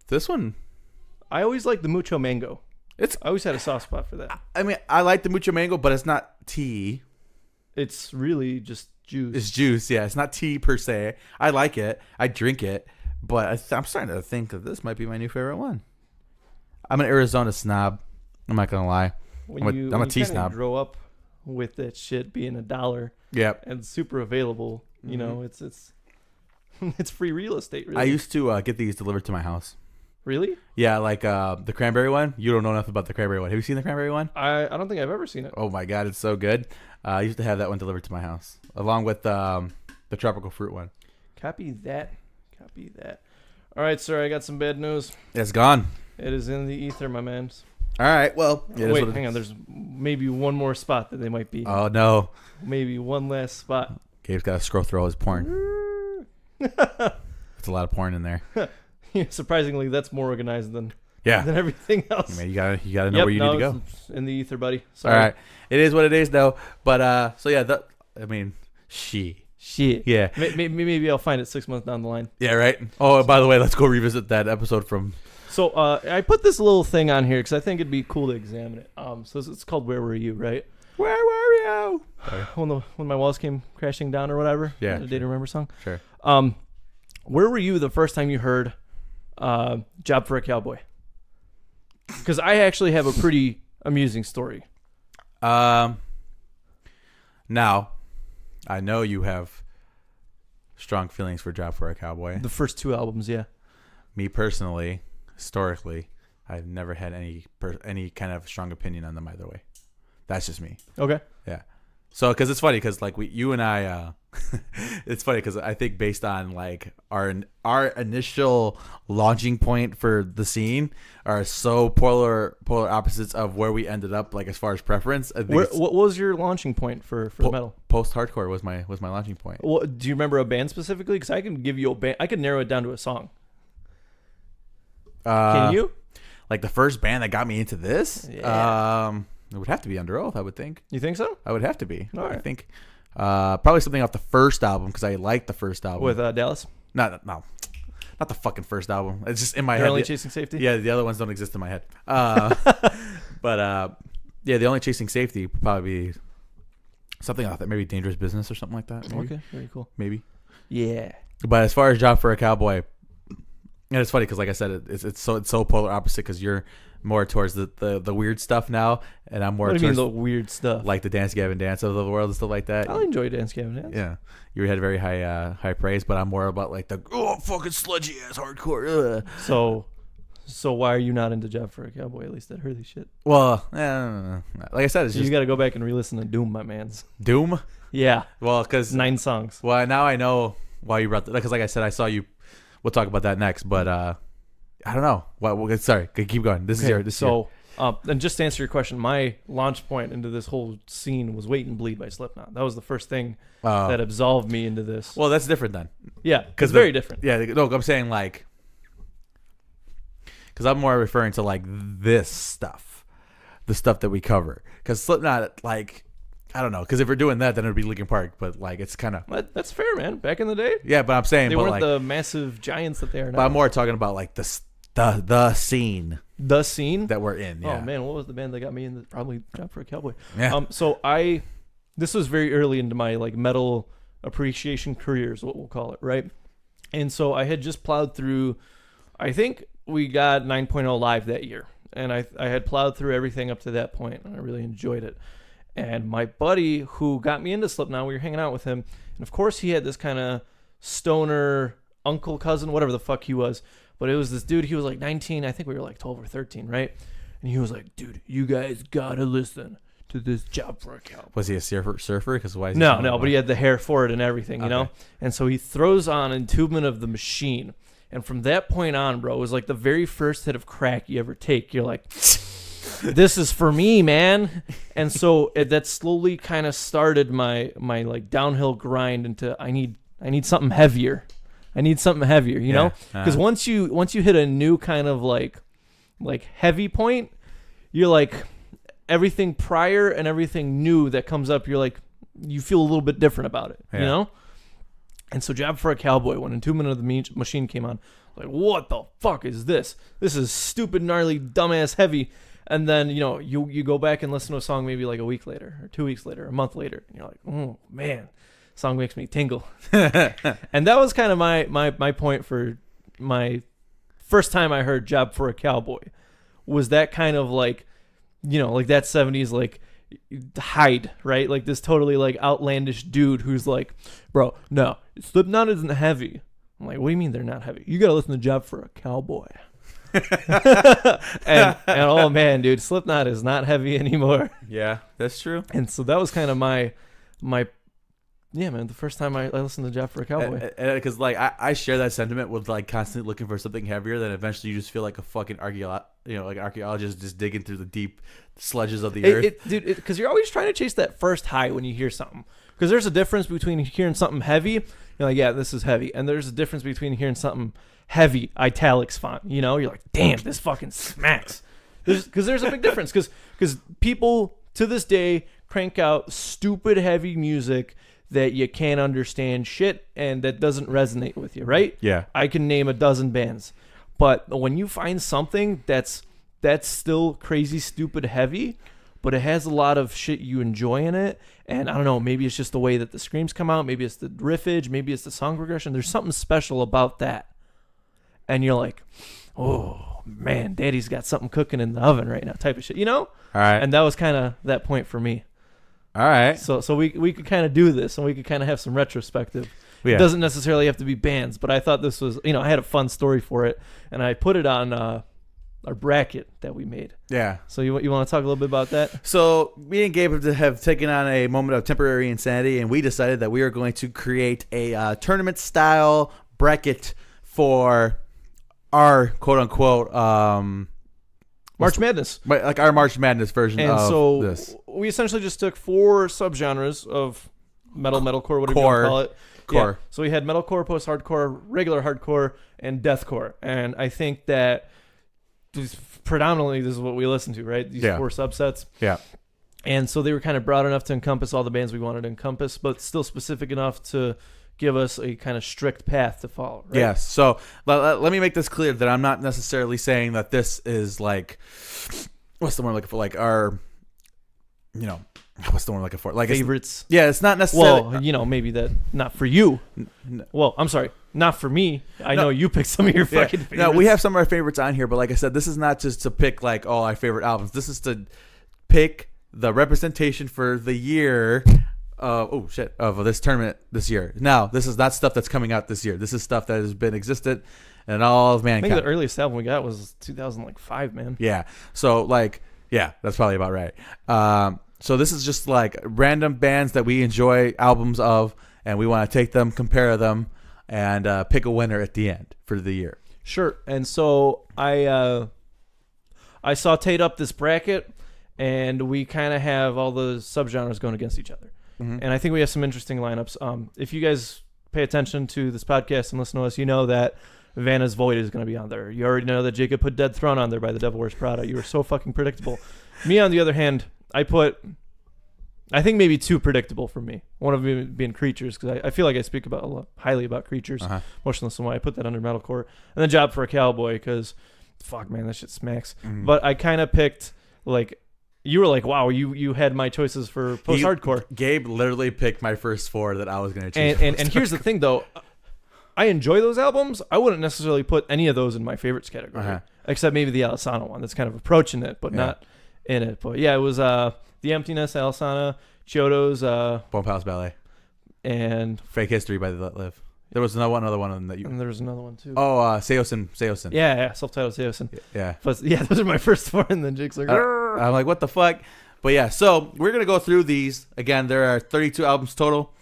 S1: This one,
S2: I always like the mucho mango. I always had a soft spot for that.
S1: I mean, I like the mucho mango, but it's not tea.
S2: It's really just juice.
S1: It's juice, yeah. It's not tea per se. I like it. I drink it, but I'm starting to think that this might be my new favorite one. I'm an Arizona snob. I'm not gonna lie. I'm a tea snob.
S2: Grow up with that shit being $1.
S1: Yep.
S2: And super available. You know, it's it's free real estate. Really.
S1: I used to get these delivered to my house.
S2: Really?
S1: Yeah, like the cranberry one. You don't know nothing about the cranberry one. Have you seen the cranberry one?
S2: I don't think I've ever seen it.
S1: Oh my god, it's so good. I used to have that one delivered to my house along with the tropical fruit one.
S2: Copy that. All right, sir. I got some bad news.
S1: It's gone.
S2: It is in the ether, my man.
S1: All right. Well,
S2: wait, hang on. There's maybe one more spot that they might be.
S1: Oh no.
S2: Maybe one last spot.
S1: Gabe's got to scroll through all his porn. It's a lot of porn in there.
S2: Yeah, surprisingly, that's more organized than
S1: Yeah.
S2: than everything else.
S1: Man, you gotta know where you need to go.
S2: It's in the ether, buddy. Sorry.
S1: All right. It is what it is, though. But so yeah,
S2: Shit.
S1: Yeah.
S2: Maybe I'll find it 6 months down the line.
S1: Yeah. Right. Oh, by the way, let's go revisit that episode from.
S2: So I put this little thing on here because I think it'd be cool to examine it. So it's called "Where Were You?" Right?
S1: Where were you?
S2: When my walls came crashing down or whatever.
S1: Yeah.
S2: The Day to Remember song.
S1: Sure.
S2: Where were you the first time you heard "Job for a Cowboy"? Because I actually have a pretty amusing story.
S1: Now, I know you have strong feelings for "Job for a Cowboy."
S2: The first two albums, yeah.
S1: Me personally, historically, I've never had any kind of strong opinion on them either way. That's just me.
S2: Okay.
S1: Yeah. So, because it's funny, because like you and I, it's funny because I think based on like our initial launching point for the scene are so polar opposites of where we ended up, like as far as preference. I think
S2: what was your launching point for metal?
S1: Post hardcore was my launching point.
S2: Well, do you remember a band specifically? Because I can give you a band. I can narrow it down to a song. Can you?
S1: Like the first band that got me into this?
S2: Yeah.
S1: It would have to be Under Oath, I would think.
S2: You think so?
S1: I would have to be.
S2: All right.
S1: I think probably something off the first album because I liked the first album.
S2: With Dallas?
S1: No. Not the fucking first album. It's just in my
S2: They're
S1: head.
S2: Only Chasing Safety?
S1: Yeah, the other ones don't exist in my head. But yeah, the Only Chasing Safety would probably be something like that. Maybe Dangerous Business or something like that. Maybe.
S2: Okay, very cool.
S1: Maybe.
S2: Yeah.
S1: But as far as Job for a Cowboy, and it's funny because, like I said, it's so polar opposite because you're more towards the weird stuff now, and I'm more.
S2: What do you
S1: towards
S2: mean the weird stuff?
S1: like the Dance Gavin Dance of the world and stuff like that.
S2: I enjoy Dance Gavin Dance.
S1: Yeah, you had very high praise, but I'm more about like the fucking sludgy ass hardcore.
S2: So why are you not into Job for a Cowboy? At least that early shit.
S1: Well, like I said, it's just
S2: you got to go back and re-listen to Doom, my man's.
S1: Doom.
S2: Yeah.
S1: Well, because
S2: 9 songs.
S1: Well, now I know why you brought that. Because like I said, I saw you. We'll talk about that next, but I don't know. Sorry, keep going. This is your.
S2: And just to answer your question, my launch point into this whole scene was Wait and Bleed by Slipknot. That was the first thing that absolved me into this.
S1: Well, that's different then.
S2: Yeah, it's very different.
S1: Yeah, no, I'm saying like, because I'm more referring to like this stuff, the stuff that we cover. Because Slipknot, like, I don't know. Because if we're doing that, then it would be Linkin Park. But like, it's kind of
S2: that's fair, man. Back in the day,
S1: yeah. But I'm saying
S2: they
S1: but
S2: weren't
S1: like,
S2: the massive giants that they are now.
S1: But I'm more talking about like the scene.
S2: The scene
S1: that we're in. Yeah.
S2: Oh man, what was the band that got me in? Probably Job for a Cowboy.
S1: Yeah.
S2: This was very early into my like metal appreciation career, is what we'll call it, right? And so I had just plowed through. I think we got 9.0 live that year, and I had plowed through everything up to that point, and I really enjoyed it. And my buddy who got me into Slipknot, we were hanging out with him, and of course he had this kind of stoner uncle, cousin, whatever the fuck he was. But it was this dude, he was like 19, I think we were like 12 or 13, right? And he was like, dude, you guys gotta listen to this Job for a Cowboy.
S1: Was he a surfer? Because why? Is he
S2: No, but he had the hair for it and everything, you know? And so he throws on Entombment of the Machine. And from that point on, bro, it was like the very first hit of crack you ever take. You're like, this is for me, man. And so that slowly kind of started my like downhill grind into I need something heavier. I need something heavier, you know? Because once you hit a new kind of like heavy point, you're like everything prior and everything new that comes up, you're like you feel a little bit different about it, you know? And so Job for a Cowboy, when Entombment of the Machine came on, like, what the fuck is this? This is stupid, gnarly, dumbass heavy. And then, you know, you go back and listen to a song maybe like a week later or 2 weeks later, a month later, and you're like, oh man, song makes me tingle. And that was kind of my point for my first time I heard Job for a Cowboy, was that kind of like, you know, like that 70s like Hyde, right? Like this totally like outlandish dude who's like, bro, no, Slipknot isn't heavy. I'm like, what do you mean they're not heavy? You gotta listen to Job for a Cowboy. and oh man, dude, Slipknot is not heavy anymore.
S1: Yeah, that's true.
S2: And so that was kind of my yeah, man, the first time I listened to Job for a Cowboy.
S1: Because like I share that sentiment with like constantly looking for something heavier. Then eventually you just feel like a fucking archaeologist just digging through the deep sludges of the earth.
S2: Dude, because you're always trying to chase that first high when you hear something. Because there's a difference between hearing something heavy, you're like, yeah, this is heavy, and there's a difference between hearing something heavy, italics font. You know, you're like, damn, this fucking smacks. Because there's a big difference. Because people to this day crank out stupid heavy music that you can't understand shit and that doesn't resonate with you, right?
S1: Yeah.
S2: I can name a dozen bands. But when you find something that's still crazy, stupid, heavy, but it has a lot of shit you enjoy in it, and I don't know, maybe it's just the way that the screams come out, maybe it's the riffage, maybe it's the song progression, there's something special about that. And you're like, oh, man, daddy's got something cooking in the oven right now type of shit, you know?
S1: All right.
S2: And that was kind of that point for me.
S1: All right.
S2: So we could kind of do this, and we could kind of have some retrospective. Yeah. It doesn't necessarily have to be bands, but I thought this was, you know, I had a fun story for it, and I put it on our bracket that we made. Yeah. So you want to talk a little bit about that?
S1: So me and Gabe have taken on a moment of temporary insanity, and we decided that we are going to create a tournament-style bracket for our quote-unquote
S2: March Madness.
S1: Like our March Madness version
S2: and
S1: of
S2: so
S1: this.
S2: We essentially just took 4 subgenres of metalcore, whatever you want to call it.
S1: Core.
S2: Yeah. So we had metalcore, post-hardcore, regular hardcore, and deathcore. And I think that predominantly this is what we listen to, right? These 4 subsets.
S1: Yeah.
S2: And so they were kind of broad enough to encompass all the bands we wanted to encompass, but still specific enough to give us a kind of strict path to follow. Right?
S1: Yes. So let me make this clear that I'm not necessarily saying that this is like, what's the word I'm looking for? Like our, you know, what's the word I'm looking for? Like
S2: favorites.
S1: It's not necessarily.
S2: Well, you know, maybe that not for you. Well, I'm sorry, not for me. I know you picked some of your fucking favorites.
S1: No, we have some of our favorites on here, but like I said, this is not just to pick like our favorite albums. This is to pick the representation for the year. Of this tournament this year. Now, this is not stuff that's coming out this year. This is stuff that has been existed in all of mankind.
S2: I think the earliest album we got was 2005, man.
S1: Yeah. So, that's probably about right. So this is just like random bands that we enjoy albums of, and we want to take them, compare them, and pick a winner at the end for the year.
S2: Sure. And so I I sauteed up this bracket, and we kind of have all the subgenres going against each other. And I think we have some interesting lineups. If you guys pay attention to this podcast and listen to us, you know that Vanna's Void is going to be on there. You already know that Jacob put Dead Throne on there by the Devil Wears Prada. You were so fucking predictable. Me, on the other hand, I think maybe too predictable for me. One of them being Creatures, because I feel like I speak highly about Creatures. Motionless in White. I put that under metalcore. And then Job for a Cowboy, because fuck, man, that shit smacks. But I kind of picked, like, you were like, wow, you had my choices for post-hardcore.
S1: Gabe literally picked my first 4 that I was going to choose.
S2: And here's the thing, though. I enjoy those albums. I wouldn't necessarily put any of those in my favorites category, except maybe the Alisana one. That's kind of approaching it, but not in it. But yeah, it was The Emptiness, Alisana, Chiodo's,
S1: Bone Palace Ballet,
S2: and
S1: Fake History by The Let Live. There was another one that you.
S2: And there was another one too.
S1: Oh, Seosin.
S2: Yeah, self-titled Seosin.
S1: Yeah.
S2: But yeah, those are my first 4, and then Jake's like,
S1: I'm like, what the fuck? But yeah, so we're gonna go through these again. There are 32 albums total,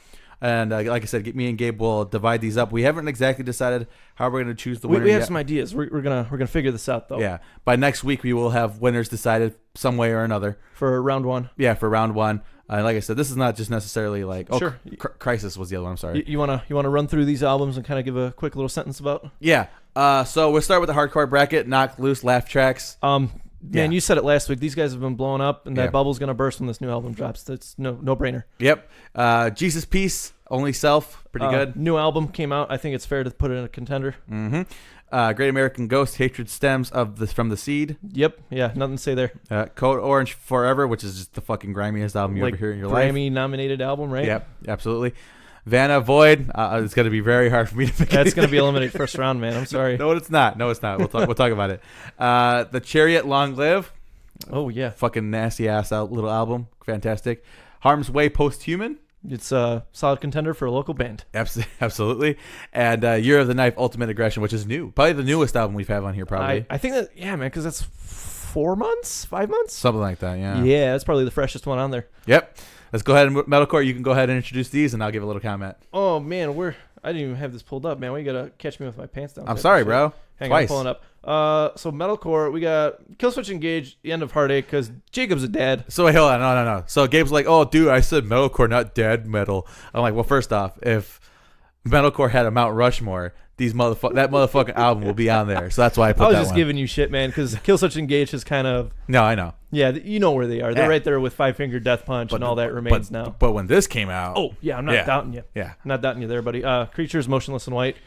S1: and like I said, me and Gabe will divide these up. We haven't exactly decided how we're gonna choose the winner.
S2: We have some ideas. We're gonna figure this out though.
S1: Yeah. By next week, we will have winners decided some way or another
S2: for round 1.
S1: Yeah, for round 1. Like I said, this is not just necessarily like
S2: sure.
S1: Crisis was the other one. I'm sorry.
S2: You wanna run through these albums and kind of give a quick little sentence about?
S1: Yeah. So we'll start with the hardcore bracket. Knock Loose, Laugh Tracks.
S2: Man, you said it last week. These guys have been blowing up, and that bubble's gonna burst when this new album drops. That's no brainer.
S1: Yep. Jesus Peace, Only Self, pretty good.
S2: New album came out. I think it's fair to put it in a contender.
S1: Great American Ghost, Hatred Stems from the Seed.
S2: Yep. Yeah, nothing to say there.
S1: Code Orange Forever, which is just the fucking grimiest album you ever hear in your life.
S2: Grammy nominated album, right?
S1: Yep, absolutely. Vanna Void. It's going to be very hard for me to pick.
S2: That's going to be eliminated first round, man. I'm sorry.
S1: No, it's not. We'll talk about it. The Chariot, Long Live.
S2: Oh yeah.
S1: Fucking nasty ass little album. Fantastic. Harm's Way, Posthuman.
S2: It's a solid contender for a local band.
S1: Absolutely. And Year of the Knife, Ultimate Aggression, which is new. Probably the newest album we've had on here, probably.
S2: I think that, yeah, man, because that's 4 months, 5 months?
S1: Something like that, yeah.
S2: Yeah, that's probably the freshest one on there.
S1: Yep. Let's go ahead and Metalcore. You can go ahead and introduce these, and I'll give a little comment.
S2: Oh, man, I didn't even have this pulled up, man. We got to catch me with my pants down.
S1: I'm sorry, bro.
S2: Hang on, I'm pulling up. So Metalcore, we got Killswitch Engage, The End of Heartache, because Jacob's a dad.
S1: So wait, hold on, no. So Gabe's like, oh, dude, I said Metalcore, not dad metal. I'm like, well, first off, if Metalcore had a Mount Rushmore, that motherfucking album will be on there. So that's why I put that one.
S2: I was just giving you shit, man, because Killswitch Engage is kind of...
S1: No, I know.
S2: Yeah, you know where they are. They're right there with Five Finger Death Punch, and all that remains now.
S1: But when this came out...
S2: Oh, yeah, I'm not doubting you.
S1: Yeah.
S2: I'm not doubting you there, buddy. Creatures, Motionless in White.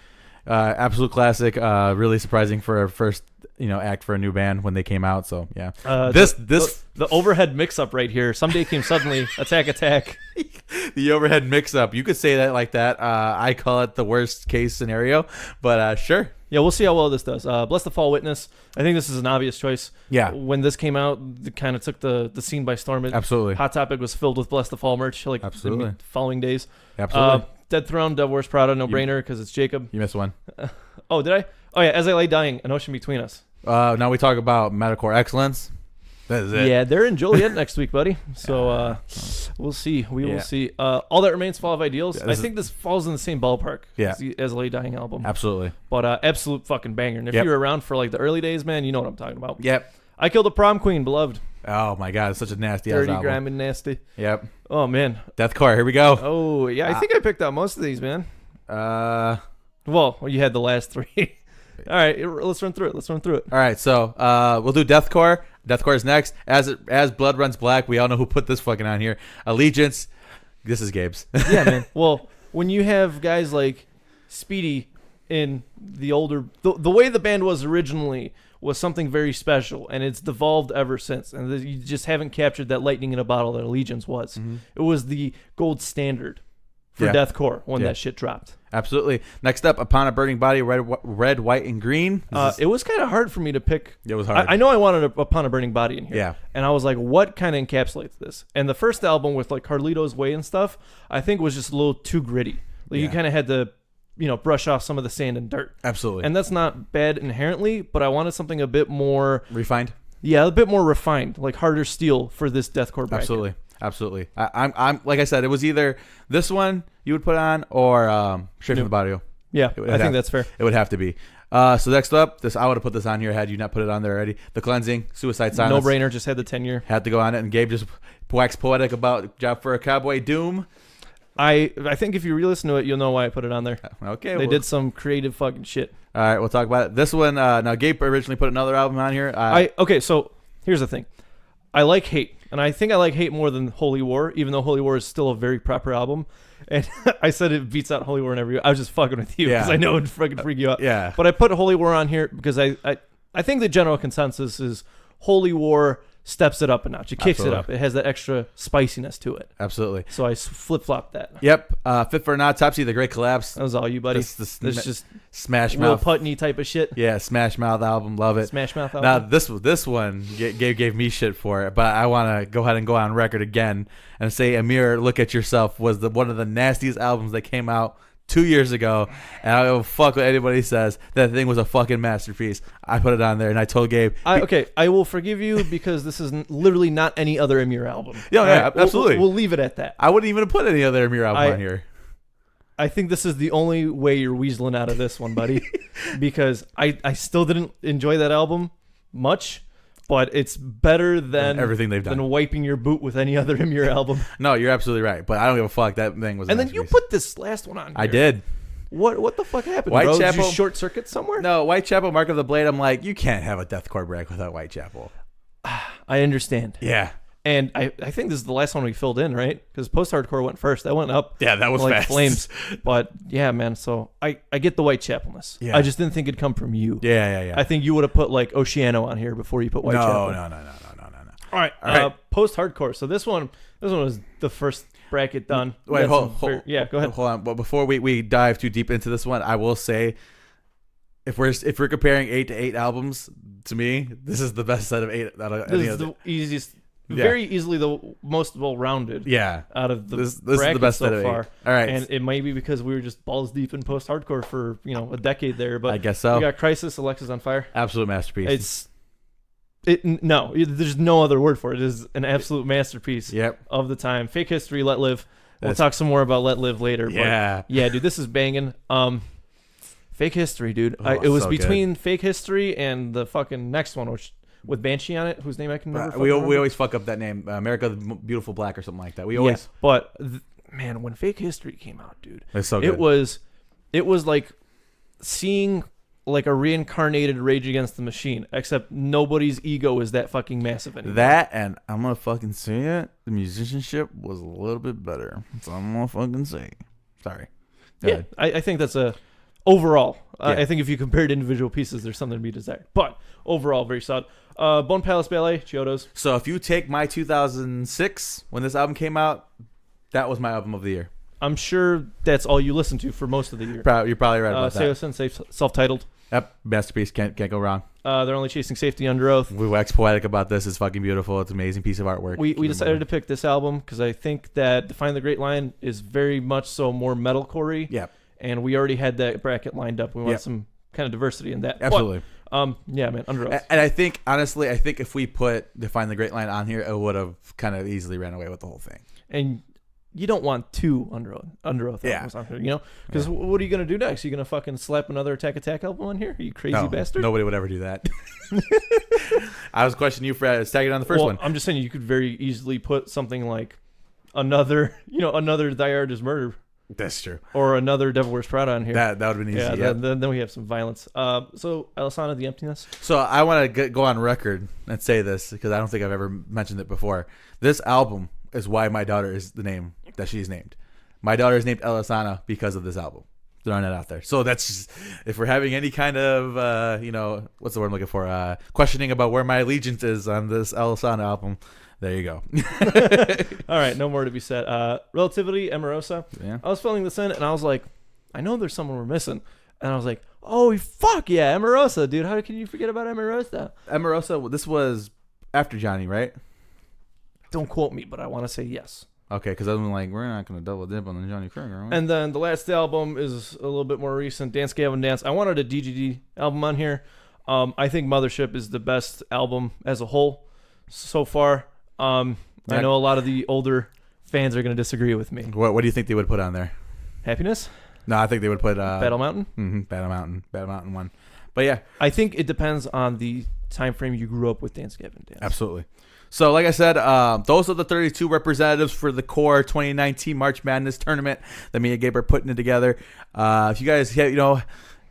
S1: Absolute classic. Really surprising for a first act for a new band when they came out. So yeah,
S2: the overhead mix-up right here. Someday Came Suddenly. Attack.
S1: The overhead mix-up. You could say that like that. I call it the worst case scenario, but sure.
S2: Yeah, we'll see how well this does. Bless the Fall Witness. I think this is an obvious choice.
S1: Yeah.
S2: When this came out, it kind of took the scene by storm.
S1: Absolutely.
S2: Hot Topic was filled with Bless the Fall merch. Like
S1: absolutely.
S2: The following days.
S1: Absolutely.
S2: Dead Throne, Devil Wears Prada, no brainer because it's Jacob.
S1: You missed one.
S2: Oh, did I? Oh yeah, As I Lay Dying, An Ocean Between Us.
S1: Now we talk about Metalcore excellence. That is it.
S2: Yeah, they're in Joliet next week, buddy. So we'll see. We will see. All That Remains, Fall of Ideals. I think this falls in the same ballpark as the As I Lay Dying album.
S1: Absolutely.
S2: But absolute fucking banger. And if you were around for like the early days, man, you know what I'm talking about.
S1: Yep.
S2: I Killed a Prom Queen, Beloved.
S1: Oh my God, it's such a nasty
S2: dirty,
S1: album.
S2: grimy, nasty.
S1: Yep.
S2: Oh man.
S1: Deathcore, here we go.
S2: Oh yeah, I think I picked out most of these, man. Well, you had the last 3. All right, let's run through it. All
S1: right, so we'll do Deathcore. Deathcore is next. As Blood Runs Black, we all know who put this fucking on here. Allegiance. This is Gabe's.
S2: Yeah, man. Well, when you have guys like Speedy in the older, the way the band was originally was something very special, and it's devolved ever since. And you just haven't captured that lightning in a bottle that Allegiance was. Mm-hmm. It was the gold standard for deathcore when that shit dropped.
S1: Absolutely. Next up, Upon a Burning Body, Red, White, and Green.
S2: It was kind of hard for me to pick.
S1: It was hard.
S2: I know I wanted Upon a Burning Body in here.
S1: Yeah.
S2: And I was like, what kind of encapsulates this? And the first album with like Carlito's Way and stuff, I think was just a little too gritty. Like you kind of had to, brush off some of the sand and dirt.
S1: Absolutely.
S2: And that's not bad inherently, but I wanted something a bit more...
S1: refined?
S2: Yeah, a bit more refined, like harder steel for this deathcore bracket.
S1: Absolutely. I'm like I said, it was either this one you would put on or Straight from the Barrio.
S2: Yeah, I think that's fair.
S1: It would have to be. So next up, I would have put this on here had you not put it on there already. The Cleansing, Suicide Silence.
S2: No brainer. Just had the 10-year.
S1: Had to go on it, and Gabe just waxed poetic about Job for a Cowboy, Doom.
S2: I think if you re-listen to it, you'll know why I put it on there.
S1: Okay.
S2: They did some creative fucking shit.
S1: All right, we'll talk about it. This one, now Gabe originally put another album on here.
S2: Okay, so here's the thing. I like Hate, and I think I like Hate more than Holy War, even though Holy War is still a very proper album. And I said it beats out Holy War and every. I was just fucking with you because I know it'd fucking freak you out.
S1: Yeah.
S2: But I put Holy War on here because I think the general consensus is Holy War steps it up a notch. It kicks it up. It has that extra spiciness to it.
S1: Absolutely.
S2: So I flip-flopped that.
S1: Yep. Fit for an Autopsy, The Great Collapse.
S2: That was all you, buddy.
S1: This
S2: It's just
S1: Smash
S2: Will
S1: Mouth.
S2: Putney type of shit.
S1: Yeah, Smash Mouth album. Love it.
S2: Smash Mouth album.
S1: Now, this one, Gabe gave me shit for it, but I want to go ahead and go on record again and say A Mirror, Look at Yourself was one of the nastiest albums that came out 2 years ago, and I don't fuck what anybody says. That thing was a fucking masterpiece. I put it on there, and I told Gabe.
S2: I will forgive you because this is literally not any other Amir album.
S1: Yeah,
S2: right?
S1: absolutely.
S2: We'll leave it at that.
S1: I wouldn't even have put any other Amir album on here.
S2: I think this is the only way you're weaseling out of this one, buddy, because I still didn't enjoy that album much. But it's better than
S1: everything they've done.
S2: Than wiping your boot with any other Amir album.
S1: No, you're absolutely right. But I don't give a fuck. That thing was.
S2: And then you put this last one on here.
S1: I did.
S2: What the fuck happened,
S1: Whitechapel?
S2: bro? Did you short circuit somewhere?
S1: No, Whitechapel, Mark of the Blade. I'm like, you can't have a deathcore break without Whitechapel.
S2: I understand.
S1: Yeah.
S2: And I think this is the last one we filled in, right? Because post-hardcore went first. That went up.
S1: Yeah, that was
S2: like
S1: fast.
S2: Flames. But yeah, man. So I get the Whitechapelness.
S1: Yeah.
S2: I just didn't think it'd come from you.
S1: Yeah.
S2: I think you would have put like Oceano on here before you put Whitechapel.
S1: No.
S2: All right. Post-hardcore. So this one was the first bracket done.
S1: Wait, hold.
S2: Yeah, go ahead.
S1: Hold on. But before we dive too deep into this one, I will say, if we're comparing 8 to 8 albums, to me, this is the best set of 8 out of
S2: This
S1: any
S2: is
S1: other.
S2: the easiest.
S1: Yeah.
S2: Very easily the most well-rounded.
S1: Yeah.
S2: Out of the
S1: this is
S2: bracket
S1: the best
S2: so
S1: set of 8.
S2: far.
S1: All right.
S2: And it might be because we were just balls deep in post-hardcore for a decade there. But
S1: I guess so.
S2: We got Crisis, Alexis on Fire.
S1: Absolute masterpiece.
S2: There's no other word for it. It is an absolute masterpiece.
S1: Yep.
S2: Of the time. Fake History, Let Live. We'll talk some more about Let Live later.
S1: Yeah.
S2: But yeah, dude, this is banging. Fake History, dude.
S1: Oh,
S2: it was
S1: so
S2: between Fake History and the fucking next one, which with Banshee on it, whose name I can never
S1: we
S2: remember.
S1: always fuck up that name, America the Beautiful Black or something like that. We always.
S2: Yeah, but man, when Fake History came out, dude,
S1: it's so good.
S2: It was like seeing like a reincarnated Rage Against the Machine, except nobody's ego is that fucking massive anymore.
S1: That, and I'm gonna fucking say it, the musicianship was a little bit better. So I'm gonna fucking say. Sorry.
S2: Yeah, I think that's a overall.
S1: Yeah.
S2: I think if you compared individual pieces, there's something to be desired. But overall, very solid. Bone Palace Ballet, Chiodos.
S1: So if you take my 2006 when this album came out, that was my album of the year.
S2: I'm sure that's all you listened to for most of the year.
S1: You're probably right about that.
S2: Seiyo Sensei, self-titled.
S1: Yep, masterpiece. Can't go wrong.
S2: They're only chasing safety under oath.
S1: We wax poetic about this. It's fucking beautiful. It's an amazing piece of artwork.
S2: We decided to pick this album because I think that Define the Great Line is very much so more metalcore-y.
S1: Yeah. And
S2: we already had that bracket lined up. We want some kind of diversity in that.
S1: Absolutely.
S2: But, yeah, man, under oath.
S1: And I think, honestly, if we put Define the Great Line on here, it would have kind of easily ran away with the whole thing.
S2: And you don't want 2 under oath albums on here, because what are you gonna do next? You gonna fucking slap another Attack album on here? Are you crazy bastard?
S1: Nobody would ever do that. I was questioning you for tagging on the first one.
S2: I'm just saying you could very easily put something like another Die Hard is Murder.
S1: That's true.
S2: Or another Devil Wears Prada on here.
S1: That would have been easy.
S2: Yeah. Then we have some violence. So Alisana, The Emptiness.
S1: So I want to go on record and say this because I don't think I've ever mentioned it before. This album is why my daughter is the name that she's named. My daughter is named Alisana because of this album. Throwing it out there. So that's just, if we're having any kind of, what's the word I'm looking for? Questioning about where my allegiance is on this Alisana album. There you go.
S2: All right, no more to be said. Relativity, Emerosa.
S1: Yeah.
S2: I was filling this in, and I was like, I know there's someone we're missing. And I was like, oh, fuck yeah, Emerosa, dude. How can you forget about Emerosa?
S1: Emerosa, this was after Johnny, right?
S2: Don't quote me, but I want to say yes.
S1: Okay, because I'm like, we're not going to double dip on the Johnny Craig, are we?
S2: And then the last album is a little bit more recent, Dance Gavin Dance. I wanted a DGD album on here. I think Mothership is the best album as a whole so far. I know a lot of the older fans are going to disagree with me.
S1: What do you think they would put on there?
S2: Happiness?
S1: No, I think they would put
S2: Battle Mountain?
S1: Battle Mountain 1. But yeah,
S2: I think it depends on the time frame you grew up with Dance Gavin Dance.
S1: absolutely. So, like I said, those are the 32 representatives for the core 2019 March Madness tournament that me and Gabe are putting it together. If you guys have,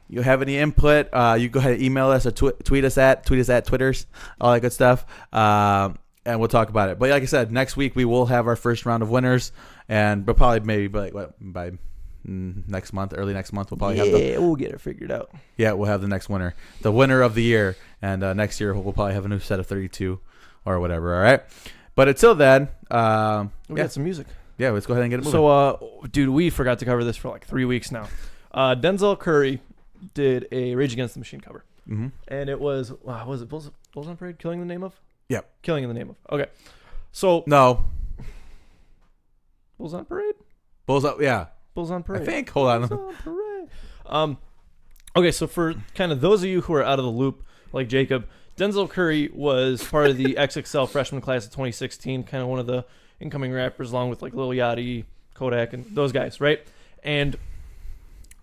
S1: you have any input, you go ahead and email us or tweet us at Twitters, all that good stuff, and we'll talk about it. But like I said, next week we will have our first round of winners, and we'll probably maybe by next month, early next month, we'll probably have
S2: we'll get it figured out.
S1: Yeah, we'll have the next winner, the winner of the year, and next year we'll probably have a new set of 32 or whatever. All right, but until then,
S2: we got some music.
S1: Yeah, let's go ahead and get it moving.
S2: So, dude, we forgot to cover this for like 3 weeks now. Denzel Curry did a Rage Against the Machine cover, and it was was it Bulls on Parade? Killing in the Name of?
S1: Yep.
S2: Killing in the Name of. Okay, so
S1: no,
S2: Bulls on Parade.
S1: Bulls up, yeah.
S2: Bulls on Parade.
S1: I think. Hold on.
S2: Bulls on Parade. Okay, so for kind of those of you who are out of the loop, like Jacob, Denzel Curry was part of the XXL freshman class of 2016, kind of one of the incoming rappers, along with like Lil Yachty, Kodak, and those guys, right? And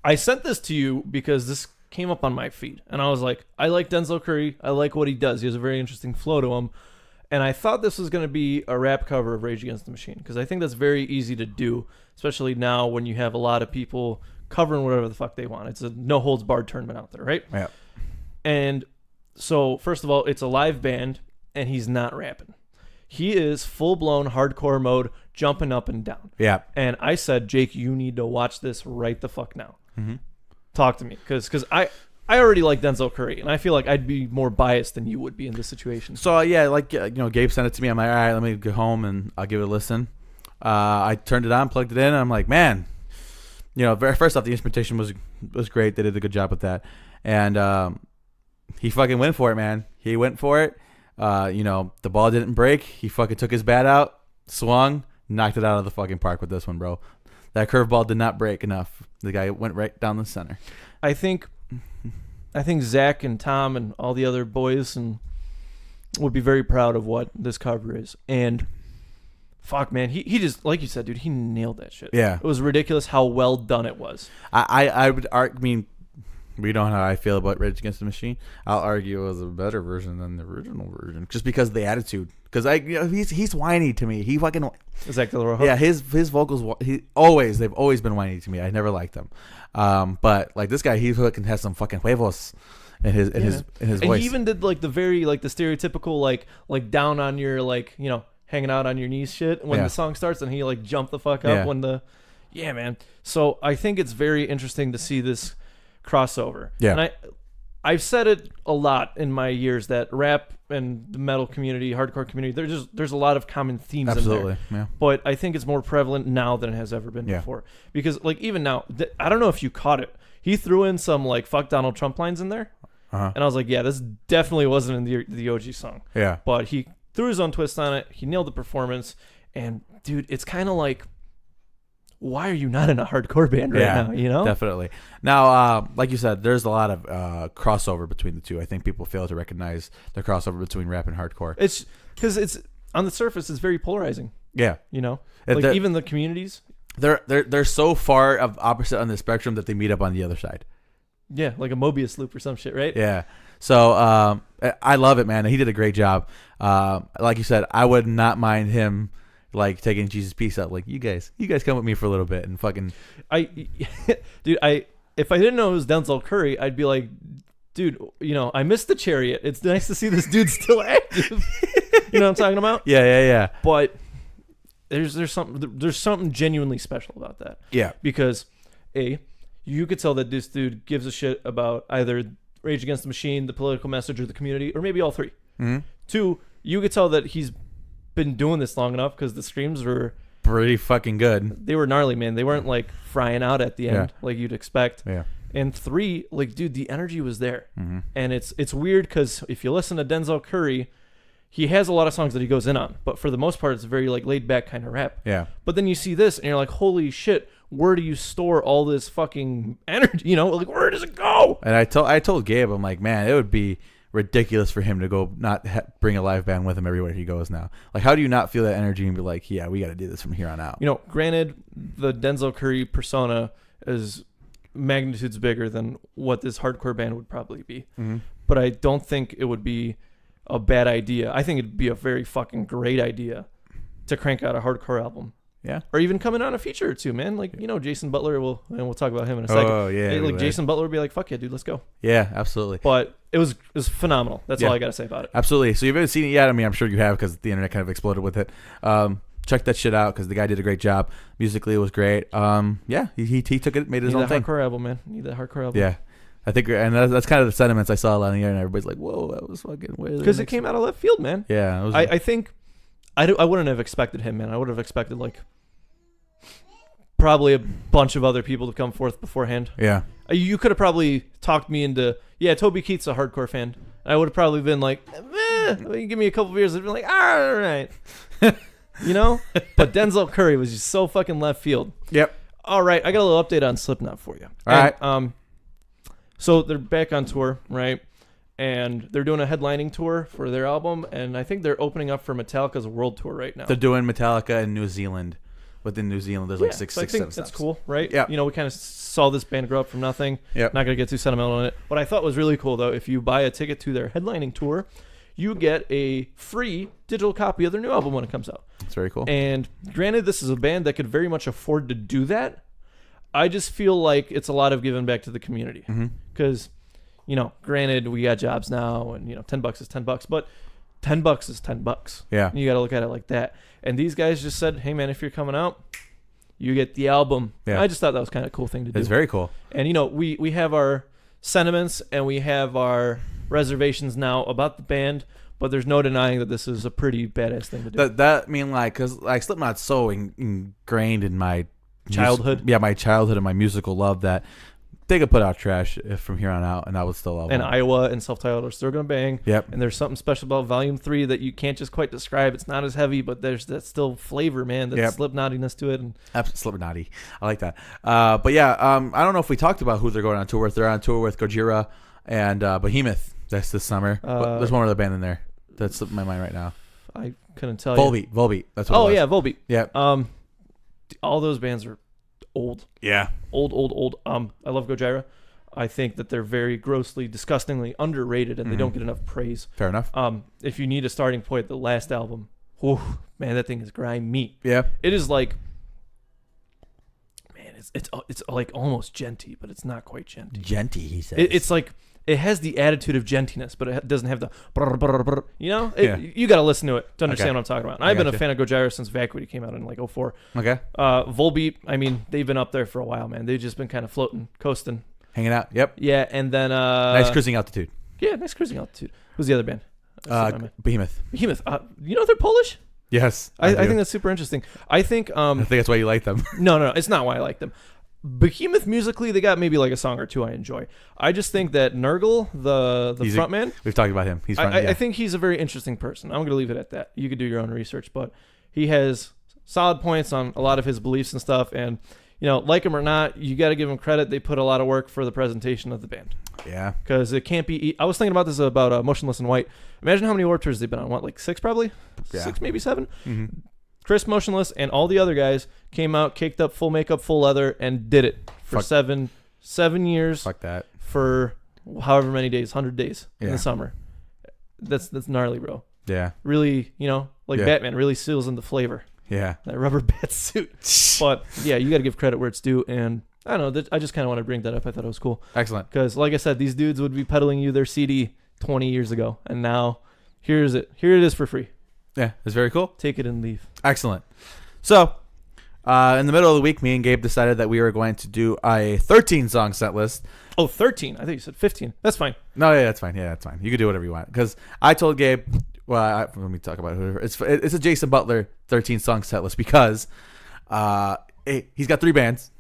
S2: I sent this to you because this came up on my feed, and I was like, I like Denzel Curry. I like what he does. He has a very interesting flow to him. And I thought this was going to be a rap cover of Rage Against the Machine, because I think that's very easy to do, especially now when you have a lot of people covering whatever the fuck they want. It's a no-holds-barred tournament out there, right?
S1: Yeah.
S2: And so, first of all, it's a live band, and he's not rapping. He is full-blown hardcore mode, jumping up and down.
S1: Yeah.
S2: And I said, Jake, you need to watch this right the fuck now.
S1: Mm-hmm.
S2: Talk to me, because I already like Denzel Curry, and I feel like I'd be more biased than you would be in this situation.
S1: So, yeah, like, Gabe sent it to me. I'm like, all right, let me go home, and I'll give it a listen. I turned it on, plugged it in, and I'm like, man, first off, the instrumentation was great. They did a good job with that. And he fucking went for it, man. He went for it. The ball didn't break. He fucking took his bat out, swung, knocked it out of the fucking park with this one, bro. That curveball did not break enough. The guy went right down the center.
S2: I think Zach and Tom and all the other boys and would be very proud of what this cover is. And fuck, man, he just, like you said, dude, he nailed that shit.
S1: Yeah.
S2: It was ridiculous how well done it was.
S1: I mean, we don't know how I feel about Rage Against the Machine. I'll argue it was a better version than the original version, just because of the attitude. Because he's whiny to me. He fucking
S2: Zach De La Roja?
S1: Yeah, his vocals. They've always been whiny to me. I never liked them. But like this guy, he fucking has some fucking huevos in his voice. And
S2: he even did like the very like the stereotypical like down on your hanging out on your knees shit when the song starts, and he like jumped the fuck up when man. So I think it's very interesting to see this crossover. Yeah. And I've said it a lot in my years that rap and the metal community, hardcore community, there's a lot of common themes in there. Yeah. But I think it's more prevalent now than it has ever been before. Because like even now, I don't know if you caught it. He threw in some like fuck Donald Trump lines in there. Uh-huh. And I was like, yeah, this definitely wasn't in the OG song. Yeah. But he threw his own twist on it. He nailed the performance. And dude, it's kind of like, why are you not in a hardcore band right now?
S1: Definitely. Now, like you said, there's a lot of crossover between the two. I think people fail to recognize the crossover between rap and hardcore.
S2: It's because it's on the surface, it's very polarizing. Yeah, even the communities.
S1: They're so far of opposite on the spectrum that they meet up on the other side.
S2: Yeah, like a Mobius loop or some shit, right?
S1: Yeah. So I love it, man. He did a great job. Like you said, I would not mind him. Like taking Jesus' piece out, like you guys come with me for a little bit and fucking.
S2: If I didn't know it was Denzel Curry, I'd be like, dude, I missed the Chariot. It's nice to see this dude still active. You know what I'm talking about?
S1: Yeah.
S2: But there's something genuinely special about that. Yeah. Because you could tell that this dude gives a shit about either Rage Against the Machine, the political message, or the community, or maybe all three. Mm-hmm. 2, you could tell that he's been doing this long enough because the streams were
S1: pretty fucking good.
S2: They were gnarly, man. They weren't like frying out at the end like you'd expect. Yeah. And 3, like, dude, the energy was there. Mm-hmm. And it's weird because if you listen to Denzel Curry, he has a lot of songs that he goes in on, but for the most part, it's a very like laid back kind of rap. Yeah. But then you see this, and you're like, holy shit, where do you store all this fucking energy? Like where does it go?
S1: And I told Gabe, I'm like, man, it would be ridiculous for him to go not bring a live band with him everywhere he goes now. Like, how do you not feel that energy and be like, yeah, we got to do this from here on out?
S2: Granted, the Denzel Curry persona is magnitudes bigger than what this hardcore band would probably be.
S1: Mm-hmm.
S2: But I don't think it would be a bad idea. I think it'd be a very fucking great idea to crank out a hardcore album.
S1: Yeah.
S2: Or even coming on a feature or two, man. Like, Jason Butler and we'll talk about him in a second.
S1: Oh, yeah.
S2: Like Jason Butler would be like, fuck yeah, dude, let's go.
S1: Yeah, absolutely.
S2: But it was phenomenal. That's all I got to say about it.
S1: Absolutely. So you haven't seen it yet? I mean, I'm sure you have because the internet kind of exploded with it. Check that shit out because the guy did a great job. Musically, it was great. Yeah, he took it, made it his own thing.
S2: Need that hardcore album, man. Need that hardcore album.
S1: Yeah. I think, and that's kind of the sentiments I saw last year, and everybody's like, whoa, that was fucking weird.
S2: Because it came out of left field, man.
S1: Yeah. It was,
S2: I think I wouldn't have expected him, man. I would have expected, like, probably a bunch of other people to come forth beforehand.
S1: Yeah.
S2: You could have probably talked me into, Toby Keith's a hardcore fan. I would have probably been like, give me a couple beers and been like, all right. But Denzel Curry was just so fucking left field.
S1: Yep.
S2: All right, I got a little update on Slipknot for you.
S1: All right.
S2: So they're back on tour, right? And they're doing a headlining tour for their album, and I think they're opening up for Metallica's world tour right now.
S1: They're doing Metallica in New Zealand. Within New Zealand, there's like
S2: so
S1: six,
S2: I think
S1: seven
S2: that's
S1: stops.
S2: cool, right?
S1: Yeah.
S2: We kind of saw this band grow up from nothing.
S1: Yep.
S2: Not going to get too sentimental on it. What I thought was really cool, though, if you buy a ticket to their headlining tour, you get a free digital copy of their new album when it comes out.
S1: That's very cool.
S2: And granted, this is a band that could very much afford to do that. I just feel like it's a lot of giving back to the community. Because, granted, we got jobs now, and, $10 is $10, but $10 is $10.
S1: Yeah.
S2: You got to look at it like that. And these guys just said, hey, man, if you're coming out, you get the album.
S1: Yeah.
S2: I just thought that was kind of a cool thing to do.
S1: It's very cool.
S2: And, we have our sentiments and we have our reservations now about the band, but there's no denying that this is a pretty badass thing to do.
S1: Because Slipknot's so ingrained in my
S2: childhood.
S1: My childhood and my musical love that they could put out trash from here on out, and I would still love them.
S2: And Iowa and Self-Titled are still going to bang.
S1: Yep.
S2: And there's something special about Volume 3 that you can't just quite describe. It's not as heavy, but there's that still flavor, man. That Slipknottiness to it. And
S1: Slipknotty. I like that. But yeah, I don't know if we talked about who they're going on tour with. They're on tour with Gojira and Behemoth. That's this summer. There's one other band in there that's slipping my mind right now.
S2: I couldn't tell you.
S1: Volbeat. That's what it was.
S2: Yeah, Volbeat.
S1: Yeah.
S2: All those bands are old.
S1: Yeah.
S2: Old. I love Gojira. I think that they're very grossly, disgustingly underrated, and they don't get enough praise.
S1: Fair enough.
S2: If you need a starting point, the last album, man, that thing is grimy.
S1: Yeah.
S2: It is like, man, it's like almost genty, but it's not quite genty.
S1: Genty, he says.
S2: It's like, it has the attitude of gentiness, but it doesn't have the brr, brr, brr,
S1: Yeah.
S2: You got to listen to it to understand
S1: Okay.
S2: what I'm talking about. And I've been a fan of Gojira since Vacuity came out in like 04.
S1: Okay.
S2: Volbeat, I mean, they've been up there for a while, man. They've just been kind of floating, coasting.
S1: Hanging out. Yep.
S2: Yeah, and then
S1: Nice cruising altitude.
S2: Yeah, nice cruising altitude. Who's the other band?
S1: Behemoth.
S2: Behemoth. They're Polish?
S1: Yes.
S2: I think that's super interesting. I think
S1: that's why you like them.
S2: No, it's not why I like them. Behemoth musically, they got maybe like a song or two I enjoy. I just think that Nurgle, the frontman,
S1: we've talked about him. He's
S2: I think he's a very interesting person. I'm going to leave it at that. You could do your own research, but he has solid points on a lot of his beliefs and stuff. And like him or not, you got to give him credit. They put a lot of work for the presentation of the band.
S1: Yeah,
S2: because it can't be. I was thinking about this about Motionless in White. Imagine how many Warped Tours they've been on. What, like 6 probably?
S1: Yeah.
S2: 6, maybe 7.
S1: Mm-hmm.
S2: Chris Motionless and all the other guys came out, caked up, full makeup, full leather, and did it for 7 years.
S1: Fuck that.
S2: For however many days, 100 days in the summer. That's gnarly, bro.
S1: Yeah.
S2: Really, Batman really seals in the flavor.
S1: Yeah.
S2: That rubber bat suit. But yeah, you got to give credit where it's due. And I don't know, I just kind of want to bring that up. I thought it was cool.
S1: Excellent.
S2: Because like I said, these dudes would be peddling you their CD 20 years ago. And now here it is for free.
S1: Yeah, it's very cool.
S2: Take it and leave.
S1: Excellent. So, in the middle of the week, me and Gabe decided that we were going to do a 13-song set list.
S2: Oh, 13. I think you said 15. That's fine.
S1: No, yeah, that's fine. Yeah, that's fine. You can do whatever you want. Because I told Gabe, let me talk about whoever. It's a Jason Butler 13-song set list because he's got 3 bands.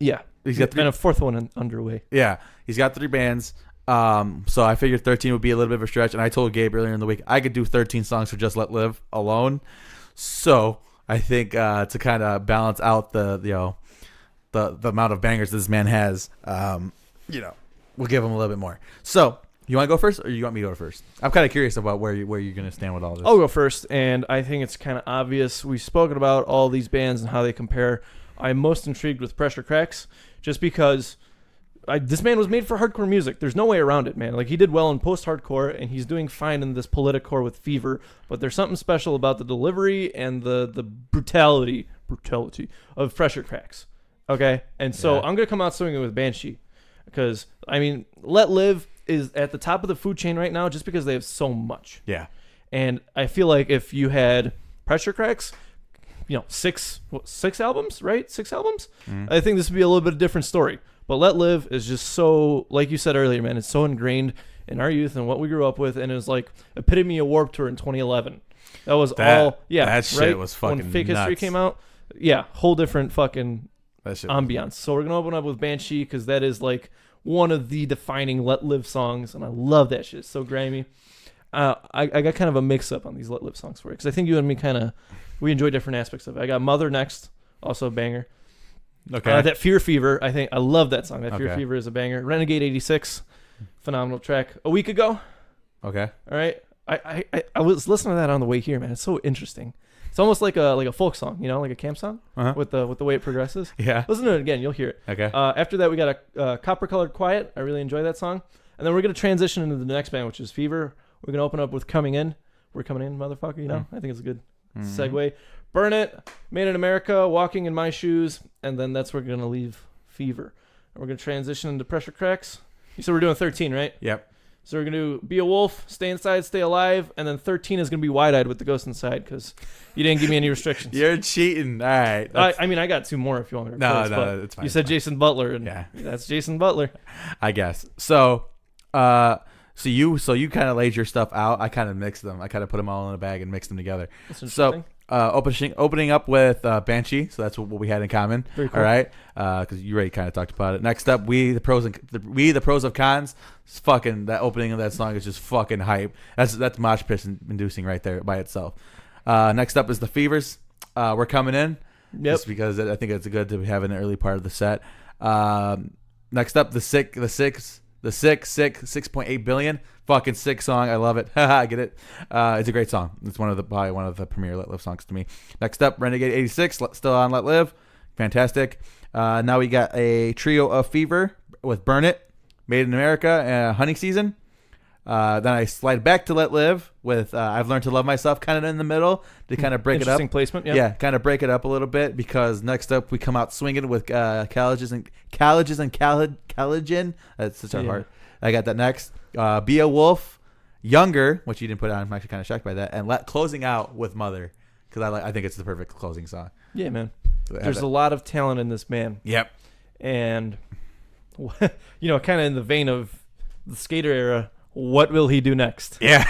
S2: Yeah.
S1: He's got 3.
S2: And a 4th one underway.
S1: Yeah. He's got 3 bands. So I figured 13 would be a little bit of a stretch, and I told Gabe earlier in the week I could do 13 songs for Just Let Live alone. So I think to kind of balance out the amount of bangers this man has, we'll give him a little bit more. So you want to go first, or you want me to go first? I'm kind of curious about where you're going to stand with all this.
S2: I'll go first, and I think it's kind of obvious. We've spoken about all these bands and how they compare. I'm most intrigued with Pressure Cracks, just because this man was made for hardcore music. There's no way around it, man. Like, he did well in post-hardcore, and he's doing fine in this politicore with Fever. But there's something special about the delivery and the brutality of Pressure Cracks. Okay? And so I'm going to come out swinging with Banshee. Because, I mean, Let Live is at the top of the food chain right now just because they have so much.
S1: Yeah.
S2: And I feel like if you had Pressure Cracks, you know, six albums, right? 6 albums? I think this would be a little bit of a different story. But Let Live is just so, like you said earlier, man, it's so ingrained in our youth and what we grew up with, and it was like epitome of Warped Tour in 2011. That was
S1: that shit
S2: right?
S1: was fucking
S2: when Fake
S1: nuts.
S2: History came out. Yeah, whole different fucking
S1: That shit
S2: ambiance. So we're gonna open up with Banshee because that is like one of the defining Let Live songs, and I love that shit. It's so grimy. I got kind of a mix up on these Let Live songs for you because I think you and me we enjoy different aspects of it. I got Mother next, also a banger.
S1: Okay.
S2: That Fear Fever, I love that song. That Fear
S1: Okay.
S2: Fever is a banger. Renegade 86, phenomenal track. A week ago,
S1: Okay.
S2: all right. I was listening to that on the way here, man. It's so interesting. It's almost like a folk song, you know, like a camp song with the way it progresses.
S1: Yeah.
S2: Listen to it again, you'll hear it.
S1: Okay.
S2: After that, we got a Copper Colored Quiet. I really enjoy that song. And then we're gonna transition into the next band, which is Fever. We're gonna open up with Coming In. We're coming in, motherfucker. You know, I think it's a good segue. Burn It, Made in America, Walking in My Shoes, and then that's where we're gonna leave Fever. And we're gonna transition into Pressure Cracks. You said we're doing 13, right?
S1: Yep.
S2: So we're gonna do Be a Wolf, Stay Inside, Stay Alive, and then 13 is gonna be Wide Eyed with the Ghost Inside because you didn't give me any restrictions.
S1: You're cheating. All right.
S2: I mean, I got 2 more if you want me to
S1: No,
S2: replace,
S1: no,
S2: but
S1: it's fine.
S2: you said Jason Butler, and
S1: Yeah.
S2: that's Jason Butler.
S1: I guess. So, so you kind of laid your stuff out. I kind of mixed them. I kind of put them all in a bag and mixed them together.
S2: That's
S1: So, opening up with Banshee. So that's what we had in common.
S2: Very cool.
S1: All right. Because you already kind of talked about it. Next up, the pros of cons. It's fucking that opening of that song is just fucking hype. That's mosh pit inducing right there by itself. Next up is the Fevers. We're coming in.
S2: Yep.
S1: Just because I think it's good to have an early part of the set. Next up, the 6.8 billion. Fucking sick song. I love it. I get it. It's a great song. It's probably one of the premier Let Live songs to me. Next up, Renegade 86, still on Let Live. Fantastic. Now we got a trio of Fever with Burn It, Made in America, Hunting Season. Then I slide back to Let Live with I've Learned to Love Myself kind of in the middle to kind of break it up.
S2: Interesting placement, yeah.
S1: Yeah, kind of break it up a little bit because next up we come out swinging with Colleges and Collagen. That's such a hard. I got that next. Be a Wolf, Younger, which you didn't put on. I'm actually kind of shocked by that. And closing out with Mother because I think it's the perfect closing song.
S2: Yeah, man.
S1: So
S2: There's a lot of talent in this man.
S1: Yep.
S2: And, you know, kind of in the vein of the skater era, what will he do next?
S1: Yeah.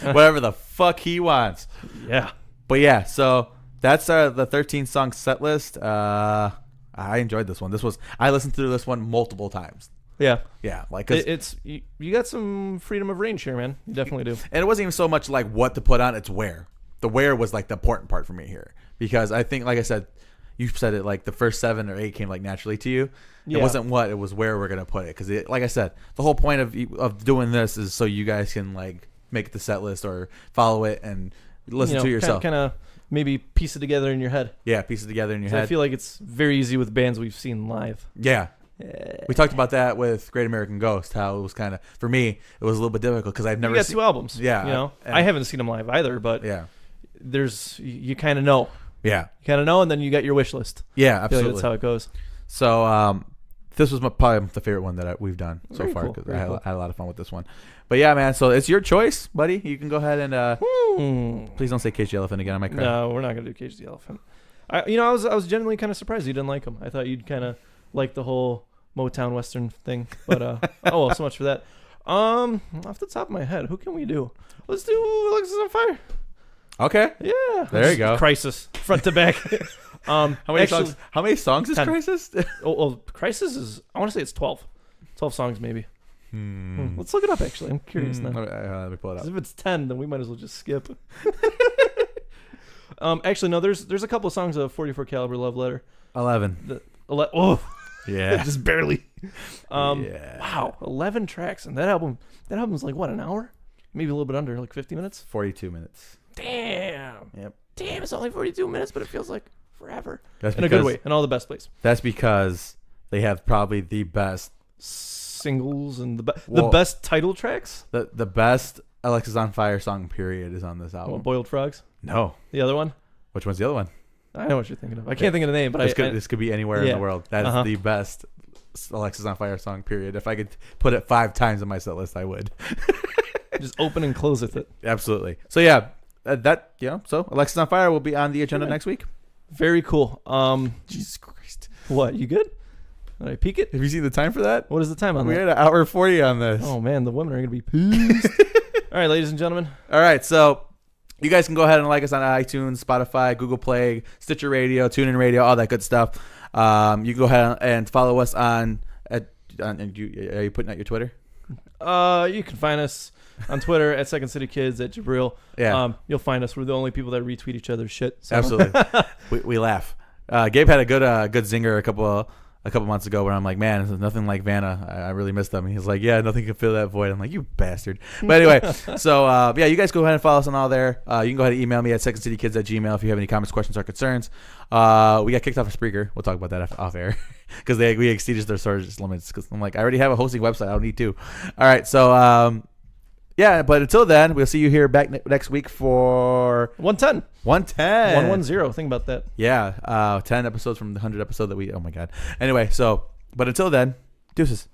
S1: Whatever the fuck he wants.
S2: Yeah.
S1: But yeah, so that's the 13 song set list. I enjoyed this one. I listened to this one multiple times.
S2: Yeah.
S1: Yeah, like
S2: it's you got some freedom of range here, man. You definitely do.
S1: and it wasn't even so much like what to put on, it's where. The where was like the important part for me here because I think, like I said, you said it like the first 7 or 8 came like naturally to you.
S2: Yeah.
S1: It wasn't what, it was where we're gonna put it because like I said, the whole point of doing this is so you guys can like make the set list or follow it and listen to yourself.
S2: Kind of maybe piece it together in your head.
S1: Yeah, piece it together in your
S2: So
S1: head.
S2: I feel like it's very easy with bands we've seen live.
S1: Yeah. We talked about that with Great American Ghost, how it was kind of, for me, it was a little bit difficult because I've never
S2: You got
S1: seen
S2: 2 albums.
S1: Yeah,
S2: You know,
S1: and-
S2: I haven't seen them live either, but
S1: Yeah.
S2: you kind of know.
S1: Yeah.
S2: You kind of know, and then you got your wish list.
S1: Yeah,
S2: I feel like
S1: absolutely.
S2: that's how it goes.
S1: So this was probably the favorite one that we've done so
S2: Very
S1: far
S2: cool,
S1: because
S2: very
S1: I
S2: cool.
S1: had a lot of fun with this one. But yeah, man, so it's your choice, buddy. You can go ahead and please don't say Cage the Elephant again. I might cry.
S2: No, we're not gonna do Cage the Elephant. I was genuinely kind of surprised you didn't like him. I thought you'd kind of like the whole Motown Western thing, but oh well, so much for that. Off the top of my head, who can we do? Let's do Alexis on Fire.
S1: Okay.
S2: Yeah,
S1: There you go.
S2: Crisis, front to back.
S1: How many songs? How many songs is
S2: 10.
S1: Crisis?
S2: Crisis is. I want to say it's 12. 12 songs maybe. Let's look it up. Actually, I'm curious now.
S1: Let me pull it
S2: 'Cause
S1: up.
S2: if it's 10, then we might as well just skip. Actually, no. There's a couple of songs of 44 Caliber Love Letter.
S1: 11.
S2: Oh,
S1: Yeah.
S2: just barely.
S1: Yeah.
S2: Wow, 11 tracks, and that album's like what, an hour? Maybe a little bit under, like 50 minutes.
S1: 42 minutes.
S2: Damn.
S1: Yep.
S2: Damn, it's only 42 minutes, but it feels like forever.
S1: That's
S2: In a good way, in all the best ways.
S1: That's because They have probably the best
S2: singles and the
S1: Well-
S2: best title tracks.
S1: the best Alexis on Fire song period is on this
S2: Oh,
S1: album.
S2: Boiled Frogs.
S1: No,
S2: The other one.
S1: which one's the other one?
S2: I know what you're thinking of. I can't think of the name, but
S1: This could be anywhere in
S2: yeah.
S1: the world. That is
S2: Uh-huh.
S1: the best Alexis on Fire song period. If I could put it 5 times on my set list, I would.
S2: just open and close with it.
S1: Absolutely. So yeah, so Alexis on Fire will be on the agenda
S2: Yeah.
S1: next week.
S2: Very cool.
S1: Jesus Christ.
S2: What? You good? Did I peek it?
S1: Have you seen the time for that?
S2: What is the time on
S1: We
S2: that?
S1: had an hour 40 on this.
S2: Oh man, the women are gonna be pissed. All right, ladies and gentlemen.
S1: All right, so you guys can go ahead and like us on iTunes, Spotify, Google Play, Stitcher Radio, TuneIn Radio, all that good stuff. You can go ahead and follow us are you putting out your Twitter?
S2: You can find us on Twitter at Second City Kids at Jabril.
S1: Yeah.
S2: You'll find us. We're the only people that retweet each other's shit. So.
S1: Absolutely. we laugh. Gabe had a good zinger a couple months ago where I'm like, man, there's nothing like Vanna. I really missed them. He's like, yeah, nothing can fill that void. I'm like, you bastard. But anyway, so you guys go ahead and follow us on all there. You can go ahead and email me at secondcitykids@gmail.com if you have any comments, questions, or concerns. We got kicked off of Spreaker. We'll talk about that off air because we exceeded their storage limits. Because I'm like, I already have a hosting website. I don't need two. All right, so but until then, we'll see you here back next week for
S2: 110.
S1: 110.
S2: 110. Think about that.
S1: Yeah, 10 episodes from the 100 episode that oh my God. Anyway, but until then, deuces.